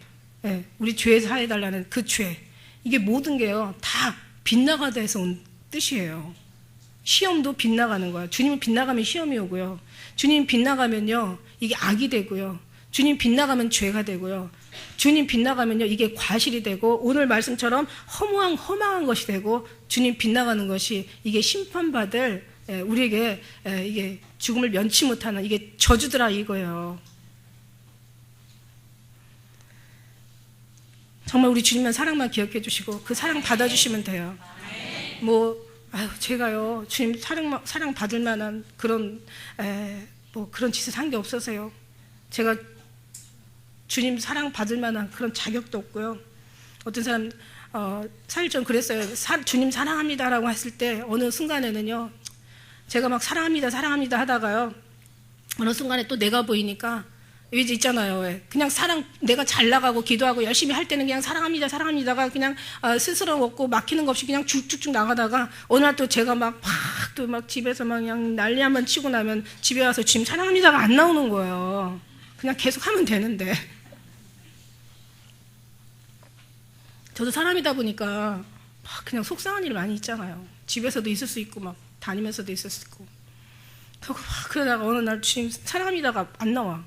우리 죄에서 사해달라는 그 죄, 이게 모든 게요 다 빗나가다 해서 온 뜻이에요. 시험도 빗나가는 거야. 주님은 빗나가면 시험이 오고요. 주님 빗나가면요 이게 악이 되고요. 주님 빗나가면 죄가 되고요. 주님 빗나가면요 이게 과실이 되고 오늘 말씀처럼 허망한 것이 되고 주님 빗나가는 것이 이게 심판받을 우리에게 이게 죽음을 면치 못하는 이게 저주더라 이거예요. 정말 우리 주님만 사랑만 기억해 주시고 그 사랑 받아주시면 돼요. 뭐 아유, 제가요, 주님 사랑 받을 만한 그런, 뭐 그런 짓을 한 게 없어서요. 제가 주님 사랑 받을 만한 그런 자격도 없고요. 어떤 사람, 4일 전 그랬어요. 주님 사랑합니다라고 했을 때, 어느 순간에는요, 제가 막 사랑합니다, 사랑합니다 하다가요, 어느 순간에 또 내가 보이니까, 왜 있잖아요. 왜. 그냥 내가 잘 나가고 기도하고 열심히 할 때는 그냥 사랑합니다, 사랑합니다가 그냥 스스럼 없고 막히는 거 없이 그냥 쭉쭉쭉 나가다가 어느 날 또 제가 또 막 집에서 막 그냥 난리 한번 치고 나면 집에 와서 주님 사랑합니다가 안 나오는 거예요. 그냥 계속 하면 되는데. 저도 사람이다 보니까 막 그냥 속상한 일 많이 있잖아요. 집에서도 있을 수 있고 막 다니면서도 있을 수 있고. 그러다가 어느 날 주님 사랑합니다가 안 나와.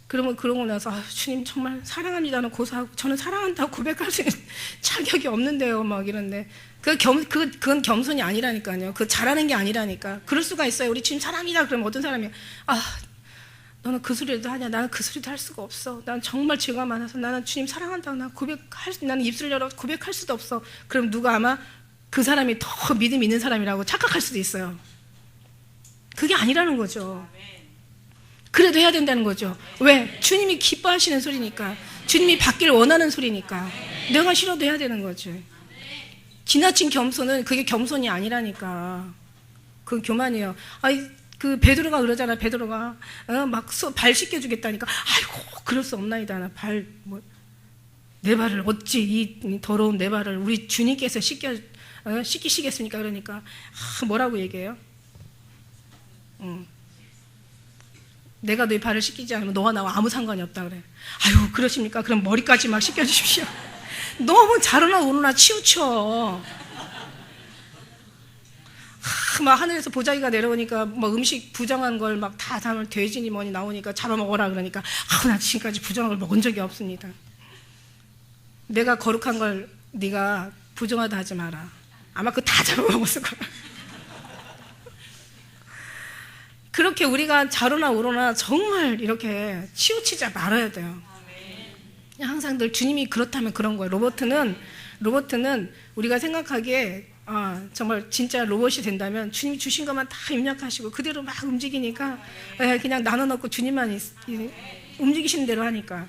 그러면 그러고 나서 주님 정말 사랑합니다는 고사하고 저는 사랑한다고 고백할 수 있는 자격이 없는데요 막 이런데 그건 겸손이 아니라니까요. 그 잘하는 게 아니라니까. 그럴 수가 있어요. 우리 주님 사랑합니다 그러면 어떤 사람이 너는 그 소리도 하냐. 나는 그 소리도 할 수가 없어. 난 정말 죄가 많아서 나는 주님 사랑한다고 나는 입술 열어 고백할 수도 없어. 그럼 누가 아마 그 사람이 더 믿음 있는 사람이라고 착각할 수도 있어요. 그게 아니라는 거죠. 그래도 해야 된다는 거죠. 왜? 주님이 기뻐하시는 소리니까. 주님이 받기를 원하는 소리니까. 내가 싫어도 해야 되는 거죠. 지나친 겸손은 그게 겸손이 아니라니까. 그건 교만이에요. 그 베드로가 그러잖아. 베드로가 막 발 씻겨주겠다니까. 아이고 그럴 수 없나이다. 내 발을 어찌 이 더러운 내 발을 우리 주님께서 씻기시겠습니까? 그러니까 뭐라고 얘기해요? 내가 네 발을 씻기지 않으면 너와 나와 아무 상관이 없다 그래. 아유 그러십니까? 그럼 머리까지 막 씻겨주십시오. 너무 자르나 오르나 치우쳐. 막 하늘에서 보자기가 내려오니까 막 음식 부정한 걸 막 다 담을 돼지니 뭐니 나오니까 잡아먹어라 그러니까 나 지금까지 부정한 걸 먹은 적이 없습니다. 내가 거룩한 걸 네가 부정하다 하지 마라. 아마 그거 다 잡아먹었을 거야. 그렇게 우리가 자로나 우로나 정말 이렇게 치우치지 말아야 돼요. 항상 늘 주님이 그렇다면 그런 거예요. 로봇은 우리가 생각하기에 정말 진짜 로봇이 된다면 주님이 주신 것만 다 입력하시고 그대로 막 움직이니까 그냥 나눠놓고 주님만 움직이시는 대로 하니까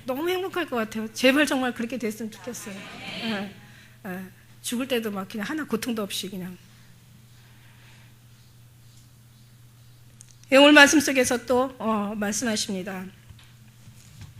너무 행복할 것 같아요. 제발 정말 그렇게 됐으면 좋겠어요. 죽을 때도 막 그냥 하나 고통도 없이 그냥. 오늘 말씀 속에서 또 말씀하십니다.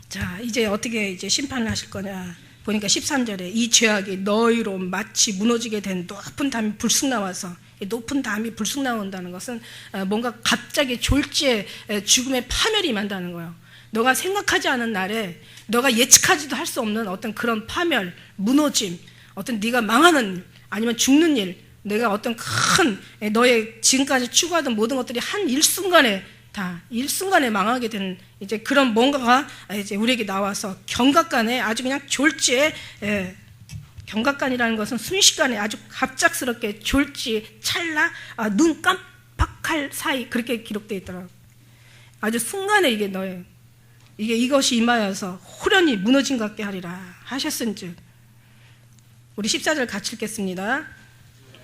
자, 이제 어떻게 이제 심판을 하실 거냐 보니까 13절에 이 죄악이 너희로 마치 무너지게 된 높은 담이 불쑥 나와서, 이 높은 담이 불쑥 나온다는 것은 뭔가 갑자기 졸지에 죽음의 파멸이 임한다는 거예요. 너가 생각하지 않은 날에 너가 예측하지도 할 수 없는 어떤 그런 파멸, 무너짐, 어떤 네가 망하는 일, 아니면 죽는 일, 내가 어떤 큰 너의 지금까지 추구하던 모든 것들이 한 일순간에 망하게 되는 이제 그런 뭔가가 이제 우리에게 나와서 경각간에 아주 그냥 졸지에 경각간이라는 것은 순식간에 아주 갑작스럽게 졸지 찰나 눈 깜빡할 사이 그렇게 기록되어 있더라고요. 아주 순간에 이것이 임하여서 호련히 무너진 것 같게 하리라 하셨은즉 우리 14절 같이 읽겠습니다.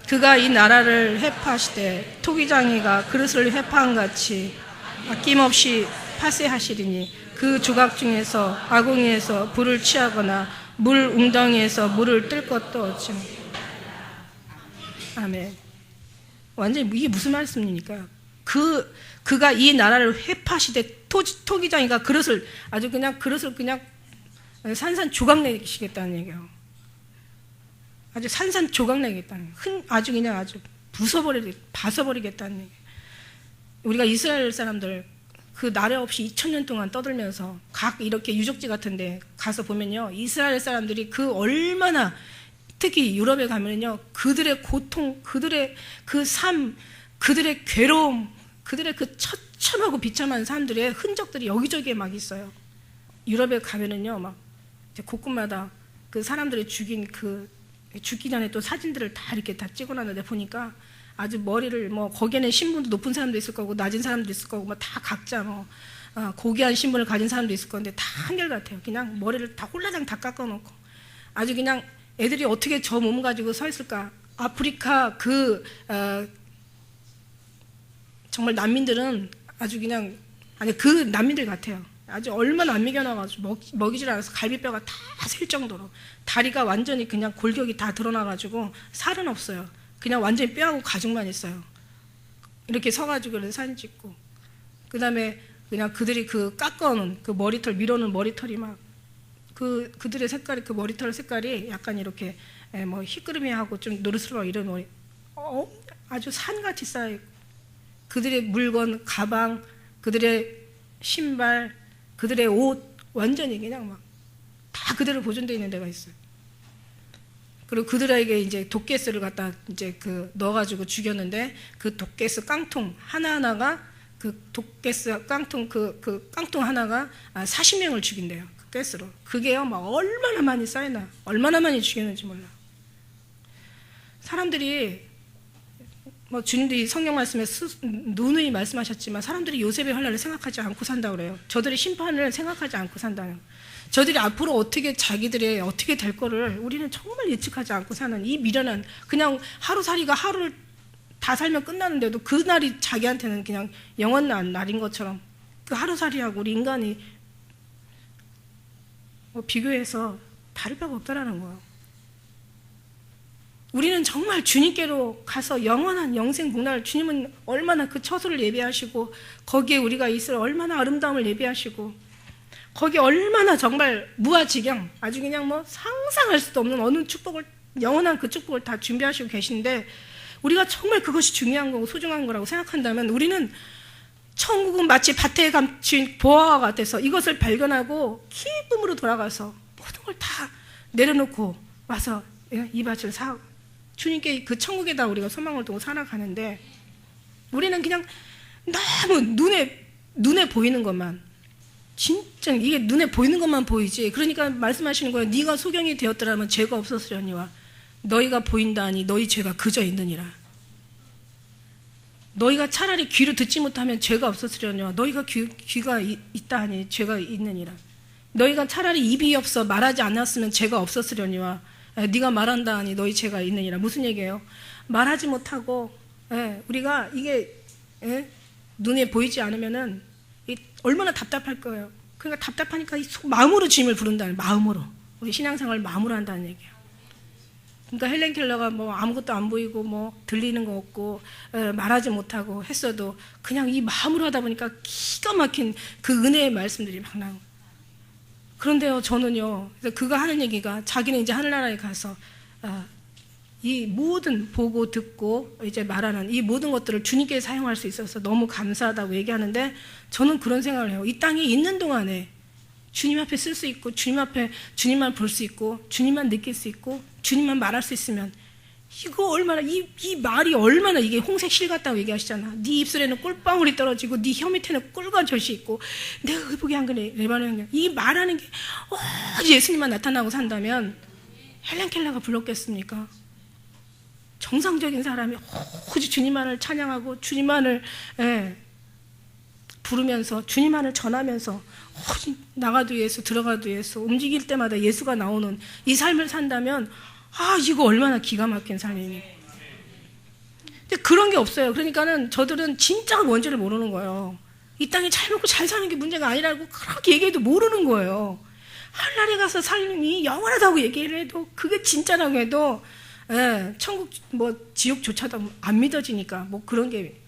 그가 이 나라를 회파하시되 토기장이가 그릇을 회파한 같이 아낌없이 파쇄하시리니 그 조각 중에서 아궁이에서 불을 취하거나 물 웅덩이에서 물을 뜰 것도 없지. 아멘. 완전히 이게 무슨 말씀입니까? 그가 이 나라를 회파하시되 토기장이가 그릇을 그냥 산산 조각내시겠다는 얘기예요. 아주 산산 조각내겠다는 거예요. 아주 봐서버리겠다는 얘기예요. 우리가 이스라엘 사람들 그 나라 없이 2000년 동안 떠들면서 각 이렇게 유적지 같은데 가서 보면요, 이스라엘 사람들이 그 얼마나, 특히 유럽에 가면요, 그들의 고통, 그들의 그 삶, 그들의 괴로움, 그들의 그 처참하고 비참한 사람들의 흔적들이 여기저기에 막 있어요. 유럽에 가면은요, 막 곳곳마다 그 사람들이 죽기 전에 또 사진들을 다 이렇게 다 찍어놨는데 보니까 아주 머리를 거기에는 신분도 높은 사람도 있을 거고 낮은 사람도 있을 거고 다 각자 고귀한 신분을 가진 사람도 있을 건데 다 한결같아요. 그냥 머리를 다 홀라당 다 깎아놓고 아주 그냥 애들이 어떻게 저 몸 가지고 서 있을까 아프리카 정말 난민들은 아주 그냥 그 난민들 같아요. 아주 얼마나 안 먹여놔가지고 먹이질 않아서 갈비뼈가 다 셀 정도로 다리가 완전히 그냥 골격이 다 드러나가지고 살은 없어요. 그냥 완전히 뼈하고 가죽만 있어요. 이렇게 서가지고 사진 찍고, 그 다음에 그냥 그들이 깎아놓은 머리털, 밀어놓은 머리털이 막 그들의 색깔이, 머리털 색깔이 약간 이렇게 희끄름이하고 좀 노릇스러워 이런 머리, 아주 산같이 쌓여. 그들의 물건, 가방, 그들의 신발, 그들의 옷, 완전히 그냥 막 다 그대로 보존되어 있는 데가 있어요. 그리고 그들에게 이제 돛가스를 갖다 이제 넣어가지고 죽였는데, 그 돛가스 깡통 하나하나가, 돛가스 깡통 깡통 하나가 40명을 죽인대요. 그 가스로. 그게요, 막 얼마나 많이 쌓이나, 얼마나 많이 죽였는지 몰라. 사람들이 주님도 이 성경 말씀에 누누이 말씀하셨지만, 사람들이 요셉의 환난을 생각하지 않고 산다고 그래요. 저들의 심판을 생각하지 않고 산다는. 저들이 앞으로 어떻게 어떻게 될 거를 우리는 정말 예측하지 않고 사는 이 미련한, 그냥 하루살이가 하루를 다 살면 끝나는데도 그 날이 자기한테는 그냥 영원한 날인 것처럼, 그 하루살이하고 우리 인간이 비교해서 다를 바가 없다라는 거예요. 우리는 정말 주님께로 가서 영원한 영생 복락을, 주님은 얼마나 그 처소를 예비하시고 거기에 우리가 있을 얼마나 아름다움을 예비하시고, 거기 얼마나 정말 무아지경, 아주 그냥 상상할 수도 없는 어느 축복을, 영원한 그 축복을 다 준비하시고 계신데, 우리가 정말 그것이 중요한 거고 소중한 거라고 생각한다면, 우리는 천국은 마치 밭에 감춘 보화와 같아서 이것을 발견하고 기쁨으로 돌아가서 모든 걸 다 내려놓고 와서 이 밭을 사고 주님께 그 천국에다 우리가 소망을 두고 살아가는데, 우리는 그냥 너무 눈에 보이는 것만, 진짜 이게 눈에 보이는 것만 보이지. 그러니까 말씀하시는 거예요. 네가 소경이 되었더라면 죄가 없었으려니와 너희가 보인다하니 너희 죄가 그저 있느니라. 너희가 차라리 귀로 듣지 못하면 죄가 없었으려니와 너희가 귀가 있다하니 죄가 있느니라. 너희가 차라리 입이 없어 말하지 않았으면 죄가 없었으려니와 네가 말한다 하니 너희 죄가 있느니라. 무슨 얘기예요? 말하지 못하고, 우리가 이게 눈에 보이지 않으면은 얼마나 답답할 거예요. 그러니까 답답하니까 마음으로 주님을 부른다는, 마음으로. 우리 신앙생활을 마음으로 한다는 얘기예요. 그러니까 헬렌 켈러가 아무것도 안 보이고 들리는 거 없고 말하지 못하고 했어도 그냥 이 마음으로 하다 보니까 기가 막힌 그 은혜의 말씀들이 막 나오고. 그런데요, 저는요, 그래서 그가 하는 얘기가, 자기는 이제 하늘나라에 가서 이 모든 보고 듣고 이제 말하는 이 모든 것들을 주님께 사용할 수 있어서 너무 감사하다고 얘기하는데, 저는 그런 생각을 해요. 이 땅에 있는 동안에 주님 앞에 쓸 수 있고, 주님 앞에 주님만 볼 수 있고, 주님만 느낄 수 있고, 주님만 말할 수 있으면, 이거 얼마나, 이 말이 얼마나, 이게 홍색 실 같다고 얘기하시잖아. 네 입술에는 꿀방울이 떨어지고 네 혀 밑에는 꿀과 젖이 있고 내가 의복이 한 그래 레바논. 이 말하는 게 예수님만 나타나고 산다면 헬렌 켈러가 불렀겠습니까? 정상적인 사람이 오직 주님만을 찬양하고 주님만을 부르면서 주님만을 전하면서 나가도 예수 들어가도 예수 움직일 때마다 예수가 나오는 이 삶을 산다면, 이거 얼마나 기가 막힌 삶이니. 근데 그런 게 없어요. 그러니까는 저들은 진짜 뭔지를 모르는 거예요. 이 땅에 잘 먹고 잘 사는 게 문제가 아니라고 그렇게 얘기해도 모르는 거예요. 하늘나라에 가서 삶이 영원하다고 얘기를 해도, 그게 진짜라고 해도 천국 지옥조차도 안 믿어지니까 그런 게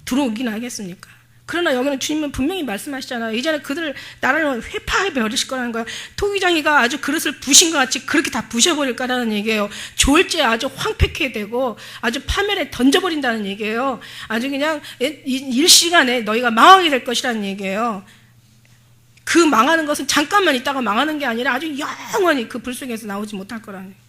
들어오긴 하겠습니까? 그러나 여기는 주님은 분명히 말씀하시잖아요. 이제는 그들을 나라를 회파해 버리실 거라는 거예요. 토기장이가 아주 그릇을 부신 것 같이 그렇게 다 부셔버릴 거라는 얘기예요. 졸지에 아주 황폐케 되고 아주 파멸에 던져버린다는 얘기예요. 아주 그냥 일시간에 너희가 망하게 될 것이라는 얘기예요. 그 망하는 것은 잠깐만 있다가 망하는 게 아니라 아주 영원히 그 불 속에서 나오지 못할 거라는 거예요.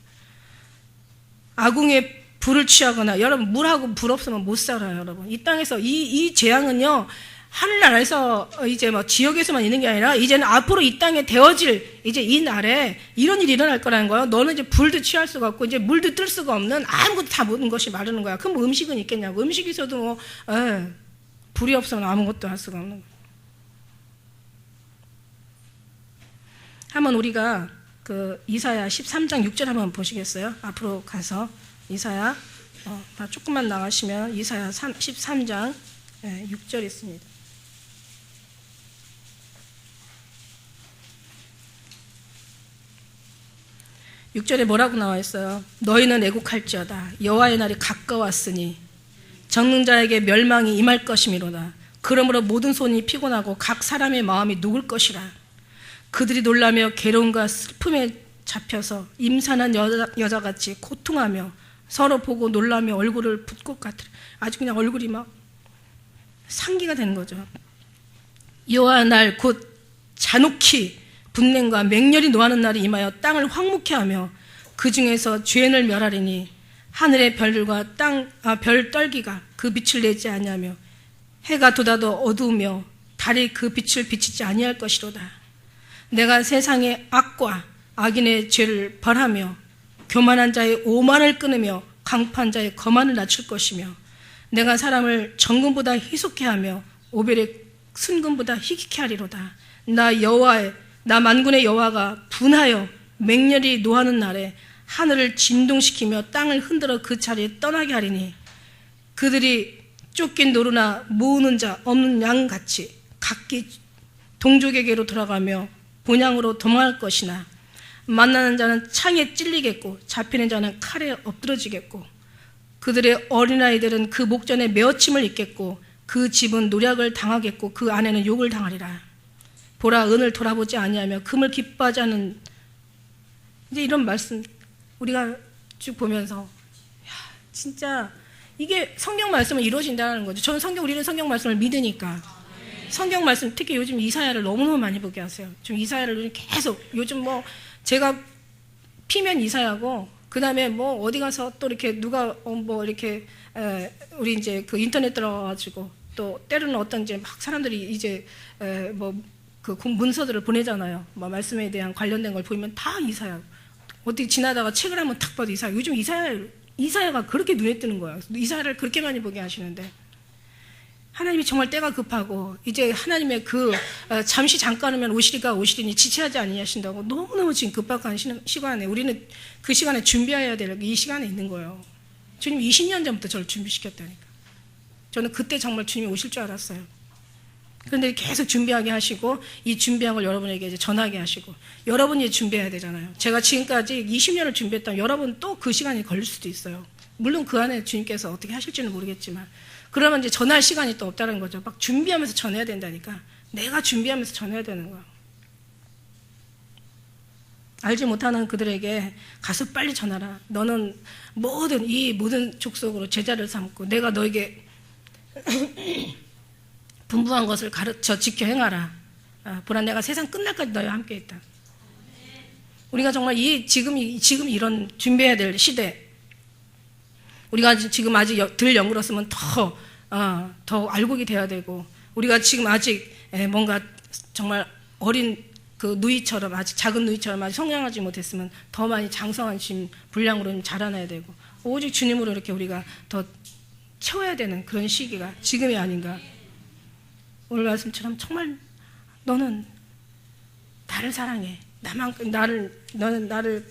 아궁이에 불을 취하거나, 여러분 물하고 불 없으면 못 살아요. 여러분 이 땅에서 이 재앙은요, 하늘나라에서 이제 지역에서만 있는 게 아니라 이제는 앞으로 이 땅에 되어질 이제 이 날에 이런 일이 일어날 거라는 거예요. 너는 이제 불도 취할 수가 없고 이제 물도 뜰 수가 없는, 아무것도 다 모든 것이 마르는 거야. 그럼 음식은 있겠냐고. 음식이 있어도 불이 없으면 아무것도 할 수가 없는 거예요. 한번 우리가 그 이사야 13장 6절 한번 보시겠어요? 앞으로 가서 이사야 조금만 나가시면 이사야 13장 6절 있습니다. 6절에 뭐라고 나와 있어요? 너희는 애국할지어다. 여호와의 날이 가까웠으니 정능자에게 멸망이 임할 것이미로다. 그러므로 모든 손이 피곤하고 각 사람의 마음이 녹을 것이라. 그들이 놀라며 괴로움과 슬픔에 잡혀서 임산한 여자같이 고통하며 서로 보고 놀라며 얼굴을 붓고 같으라. 아주 그냥 얼굴이 막 상기가 되는 거죠. 여호와의 날 곧 잔혹히 분냄과 맹렬히 노하는 날이 임하여 땅을 황무케 하며 그 중에서 죄인을 멸하리니 하늘의 별들과 별 떨기가 그 빛을 내지 아니하며 해가 돋아도 어두우며 달이 그 빛을 비치지 아니할 것이로다. 내가 세상의 악과 악인의 죄를 벌하며 교만한 자의 오만을 끊으며 강포한 자의 거만을 낮출 것이며 내가 사람을 정금보다 희속케 하며 오벨의 순금보다 희귀케 하리로다. 나 만군의 여호와가 분하여 맹렬히 노하는 날에 하늘을 진동시키며 땅을 흔들어 그 자리에 떠나게 하리니 그들이 쫓긴 노루나 모으는 자 없는 양같이 각기 동족에게로 돌아가며 본향으로 도망할 것이나 만나는 자는 창에 찔리겠고 잡히는 자는 칼에 엎드러지겠고 그들의 어린아이들은 그 목전에 메어침을 입겠고 그 집은 노략을 당하겠고 그 아내는 욕을 당하리라. 보라, 은을 돌아보지 아니하며 금을 기뻐하지 않는, 이제 이런 말씀 우리가 쭉 보면서 야, 진짜 이게 성경 말씀은 이루어진다는 거죠. 저는 우리는 성경 말씀을 믿으니까 성경 말씀, 특히 요즘 이사야를 너무너무 많이 보게 하세요. 지금 이사야를 계속 요즘 뭐 제가 피면 이사야고 그 다음에 뭐 어디 가서 또 이렇게 누가 뭐 이렇게 우리 이제 그 인터넷 들어가가지고 또 때로는 어떤 이제 막 사람들이 이제 뭐 그 문서들을 보내잖아요. 뭐 말씀에 대한 관련된 걸 보이면 다 이사야. 어떻게 지나다가 책을 한번 탁 봐도 이사야. 요즘 이사야가 그렇게 눈에 뜨는 거예요. 이사야를 그렇게 많이 보게 하시는데 하나님이 정말 때가 급하고 이제 하나님의 그 잠시 잠깐이면 오시리니 지체하지 아니하신다고 너무너무 지금 급박한 시간에 우리는 그 시간에 준비해야 될 이 시간에 있는 거예요. 주님 20년 전부터 저를 준비시켰다니까. 저는 그때 정말 주님이 오실 줄 알았어요. 그런데 계속 준비하게 하시고 이 준비한 걸 여러분에게 이제 전하게 하시고 여러분이 준비해야 되잖아요. 제가 지금까지 20년을 준비했다면 여러분 또 그 시간이 걸릴 수도 있어요. 물론 그 안에 주님께서 어떻게 하실지는 모르겠지만 그러면 이제 전할 시간이 또 없다는 거죠. 막 준비하면서 전해야 된다니까. 내가 준비하면서 전해야 되는 거야. 알지 못하는 그들에게 가서 빨리 전하라. 너는 이 모든 족속으로 제자를 삼고 내가 너에게 분부한 것을 가르쳐 지켜 행하라. 보라, 내가 세상 끝날까지 너희와 함께 있다. 우리가 정말 지금 이런 준비해야 될 시대, 우리가 지금 아직 덜 영으로서면 더 알곡이 돼야 되고, 우리가 지금 아직 뭔가 정말 어린 그 누이처럼, 아직 작은 누이처럼 아직 성장하지 못했으면 더 많이 장성한 분량으로 자라나야 되고, 오직 주님으로 이렇게 우리가 더 채워야 되는 그런 시기가 지금이 아닌가. 오늘 말씀처럼 정말 너는 나를 사랑해. 너는 나를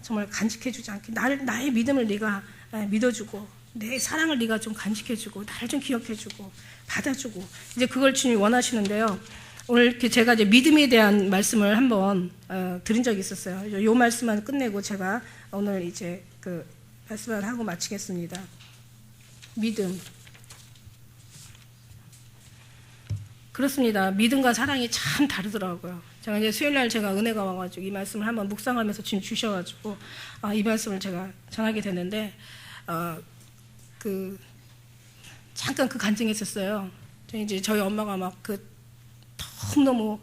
정말 간직해주지 않게 나의 믿음을 네가 믿어주고 내 사랑을 네가 좀 간직해주고 나를 좀 기억해주고 받아주고 이제 그걸 주님이 원하시는데요. 오늘 이렇게 제가 이제 믿음에 대한 말씀을 한번 드린 적이 있었어요. 이 말씀만 끝내고 제가 오늘 이제 그 말씀을 하고 마치겠습니다. 믿음. 그렇습니다. 믿음과 사랑이 참 다르더라고요. 제가 이제 수요일날 제가 은혜가 와가지고 이 말씀을 한번 묵상하면서 주님 주셔가지고 이 말씀을 제가 전하게 됐는데 잠깐 그 간증했었어요. 이제 저희 엄마가 막 너무너무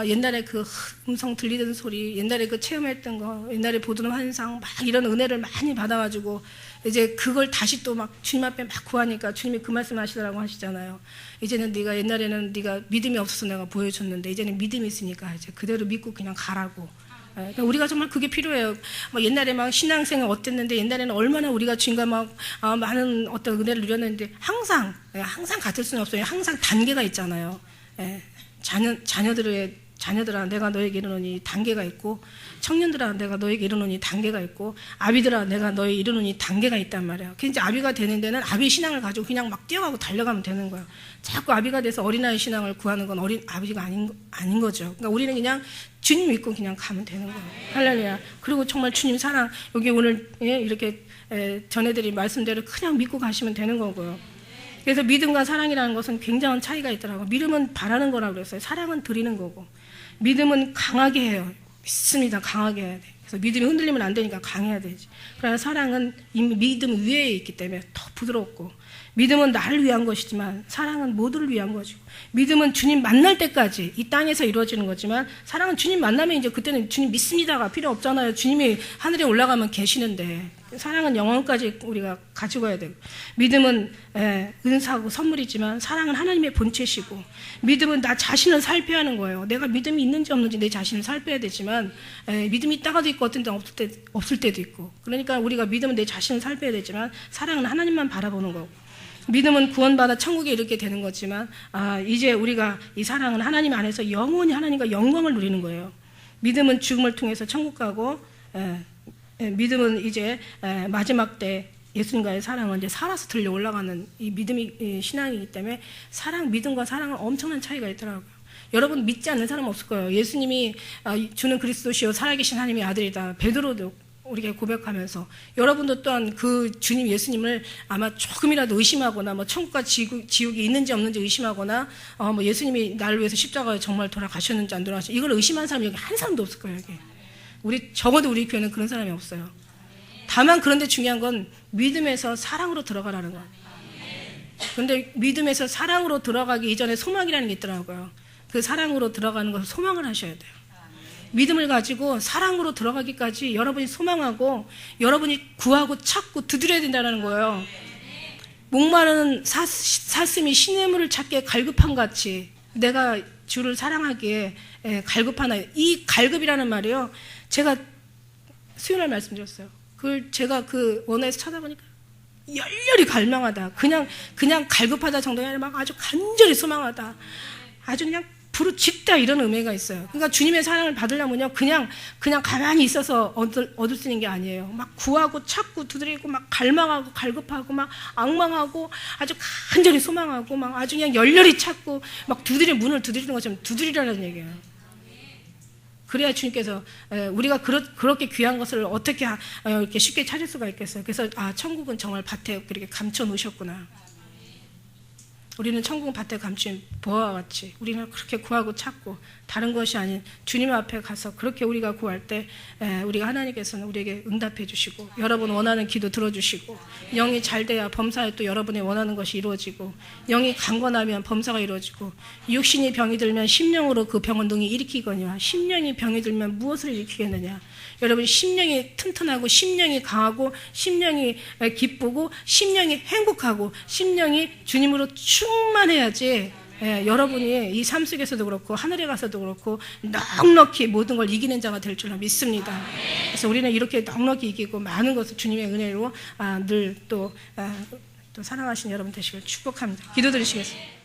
옛날에 그 음성 들리던 소리, 옛날에 그 체험했던 거, 옛날에 보던 환상 막 이런 은혜를 많이 받아가지고 이제 그걸 다시 또 막 주님 앞에 막 구하니까 주님이 그 말씀 하시더라고 하시잖아요. 이제는 옛날에는 네가 믿음이 없어서 내가 보여줬는데 이제는 믿음이 있으니까 이제 그대로 믿고 그냥 가라고. 그러니까 우리가 정말 그게 필요해요. 옛날에 막 신앙생활 어땠는데 옛날에는 얼마나 우리가 주님과 막 많은 어떤 은혜를 누렸는데 항상 같을 수는 없어요. 항상 단계가 있잖아요. 자녀들의 자녀들아 내가 너에게 이르노니 단계가 있고, 청년들아 내가 너에게 이르노니 단계가 있고, 아비들아 내가 너에게 이르노니 단계가 있단 말이에요. 이제 아비가 되는 데는 아비 신앙을 가지고 그냥 막 뛰어가고 달려가면 되는 거예요. 자꾸 아비가 돼서 어린아이 신앙을 구하는 건 아버지가 아닌 거죠. 그러니까 우리는 그냥 주님 믿고 그냥 가면 되는 거예요. 할렐루야. 그리고 정말 주님 사랑, 여기 오늘 이렇게 전해드린 말씀대로 그냥 믿고 가시면 되는 거고요. 그래서 믿음과 사랑이라는 것은 굉장한 차이가 있더라고요. 믿음은 바라는 거라고 그랬어요. 사랑은 드리는 거고. 믿음은 강하게 해요. 믿습니다. 강하게 해야 돼. 그래서 믿음이 흔들리면 안 되니까 강해야 되지. 그러나 사랑은 이미 믿음 위에 있기 때문에 더 부드럽고, 믿음은 나를 위한 것이지만 사랑은 모두를 위한 것이고, 믿음은 주님 만날 때까지 이 땅에서 이루어지는 거지만, 사랑은 주님 만나면 이제 그때는 주님 믿습니다가 필요 없잖아요. 주님이 하늘에 올라가면 계시는데. 사랑은 영원까지 우리가 가지고 가야 되고, 믿음은 은사고 선물이지만 사랑은 하나님의 본체시고, 믿음은 나 자신을 살펴야 하는 거예요. 내가 믿음이 있는지 없는지 내 자신을 살펴야 되지만, 믿음이 있다가도 있고 어떤 때 없을 때도 있고, 그러니까 우리가 믿음은 내 자신을 살펴야 되지만 사랑은 하나님만 바라보는 거고, 믿음은 구원받아 천국에 이르게 되는 거지만, 이제 우리가 이 사랑은 하나님 안에서 영원히 하나님과 영광을 누리는 거예요. 믿음은 죽음을 통해서 천국 가고, 믿음은 이제 마지막 때 예수님과의 사랑은 이제 살아서 들려 올라가는 이 믿음이 신앙이기 때문에, 믿음과 사랑은 엄청난 차이가 있더라고요. 여러분 믿지 않는 사람 없을 거예요. 예수님이 주는 그리스도시요 살아계신 하나님의 아들이다. 베드로도 우리가 고백하면서, 여러분도 또한 그 주님 예수님을 아마 조금이라도 의심하거나, 뭐 천국과 지옥이 있는지 없는지 의심하거나, 뭐 예수님이 나를 위해서 십자가에 정말 돌아가셨는지 안 돌아가셨는지, 이걸 의심한 사람이 여기 한 사람도 없을 거예요. 여기 적어도 우리 교회는 그런 사람이 없어요. 다만 그런데 중요한 건 믿음에서 사랑으로 들어가라는 거예요. 그런데 믿음에서 사랑으로 들어가기 이전에 소망이라는 게 있더라고요. 그 사랑으로 들어가는 것을 소망을 하셔야 돼요. 믿음을 가지고 사랑으로 들어가기까지 여러분이 소망하고, 여러분이 구하고 찾고 두드려야 된다는 거예요. 목마른 사슴이 시냇물을 찾기에 갈급한 같이 내가 주를 사랑하기에 갈급하나. 이 갈급이라는 말이요, 제가 수요일날 말씀드렸어요. 제가 그 원어에서 찾아보니까 열렬히 갈망하다, 그냥 갈급하다 정도가 아니라 막 아주 간절히 소망하다, 아주 그냥 부르짖다, 이런 의미가 있어요. 그러니까 주님의 사랑을 받으려면요, 그냥 가만히 있어서 얻을 수 있는 게 아니에요. 막 구하고 찾고 두드리고, 막 갈망하고 갈급하고, 막 악망하고, 아주 간절히 소망하고, 막 아주 그냥 열렬히 찾고, 막 문을 두드리는 것처럼 두드리라는 얘기예요. 그래야 주님께서 우리가 그렇게 귀한 것을 어떻게 이렇게 쉽게 찾을 수가 있겠어요. 그래서 천국은 정말 밭에 그렇게 감춰 놓으셨구나. 우리는 천국은 밭에 감춘 보화와 같이 우리는 그렇게 구하고 찾고, 다른 것이 아닌 주님 앞에 가서 그렇게 우리가 구할 때 우리가 하나님께서는 우리에게 응답해 주시고, 여러분 원하는 기도 들어주시고, 영이 잘 돼야 범사에 또 여러분이 원하는 것이 이루어지고, 영이 강건하면 범사가 이루어지고, 육신이 병이 들면 심령으로 그 병은 능히 일으키거니와 심령이 병이 들면 무엇을 일으키겠느냐. 여러분 심령이 튼튼하고, 심령이 강하고, 심령이 기쁘고, 심령이 행복하고, 심령이 주님으로 충만해야지 여러분이 이 삶 속에서도 그렇고 하늘에 가서도 그렇고 넉넉히 모든 걸 이기는 자가 될 줄로 믿습니다. 그래서 우리는 이렇게 넉넉히 이기고 많은 것을 주님의 은혜로 늘 또 사랑하시는 여러분 되시길 축복합니다. 기도드리시겠습니다.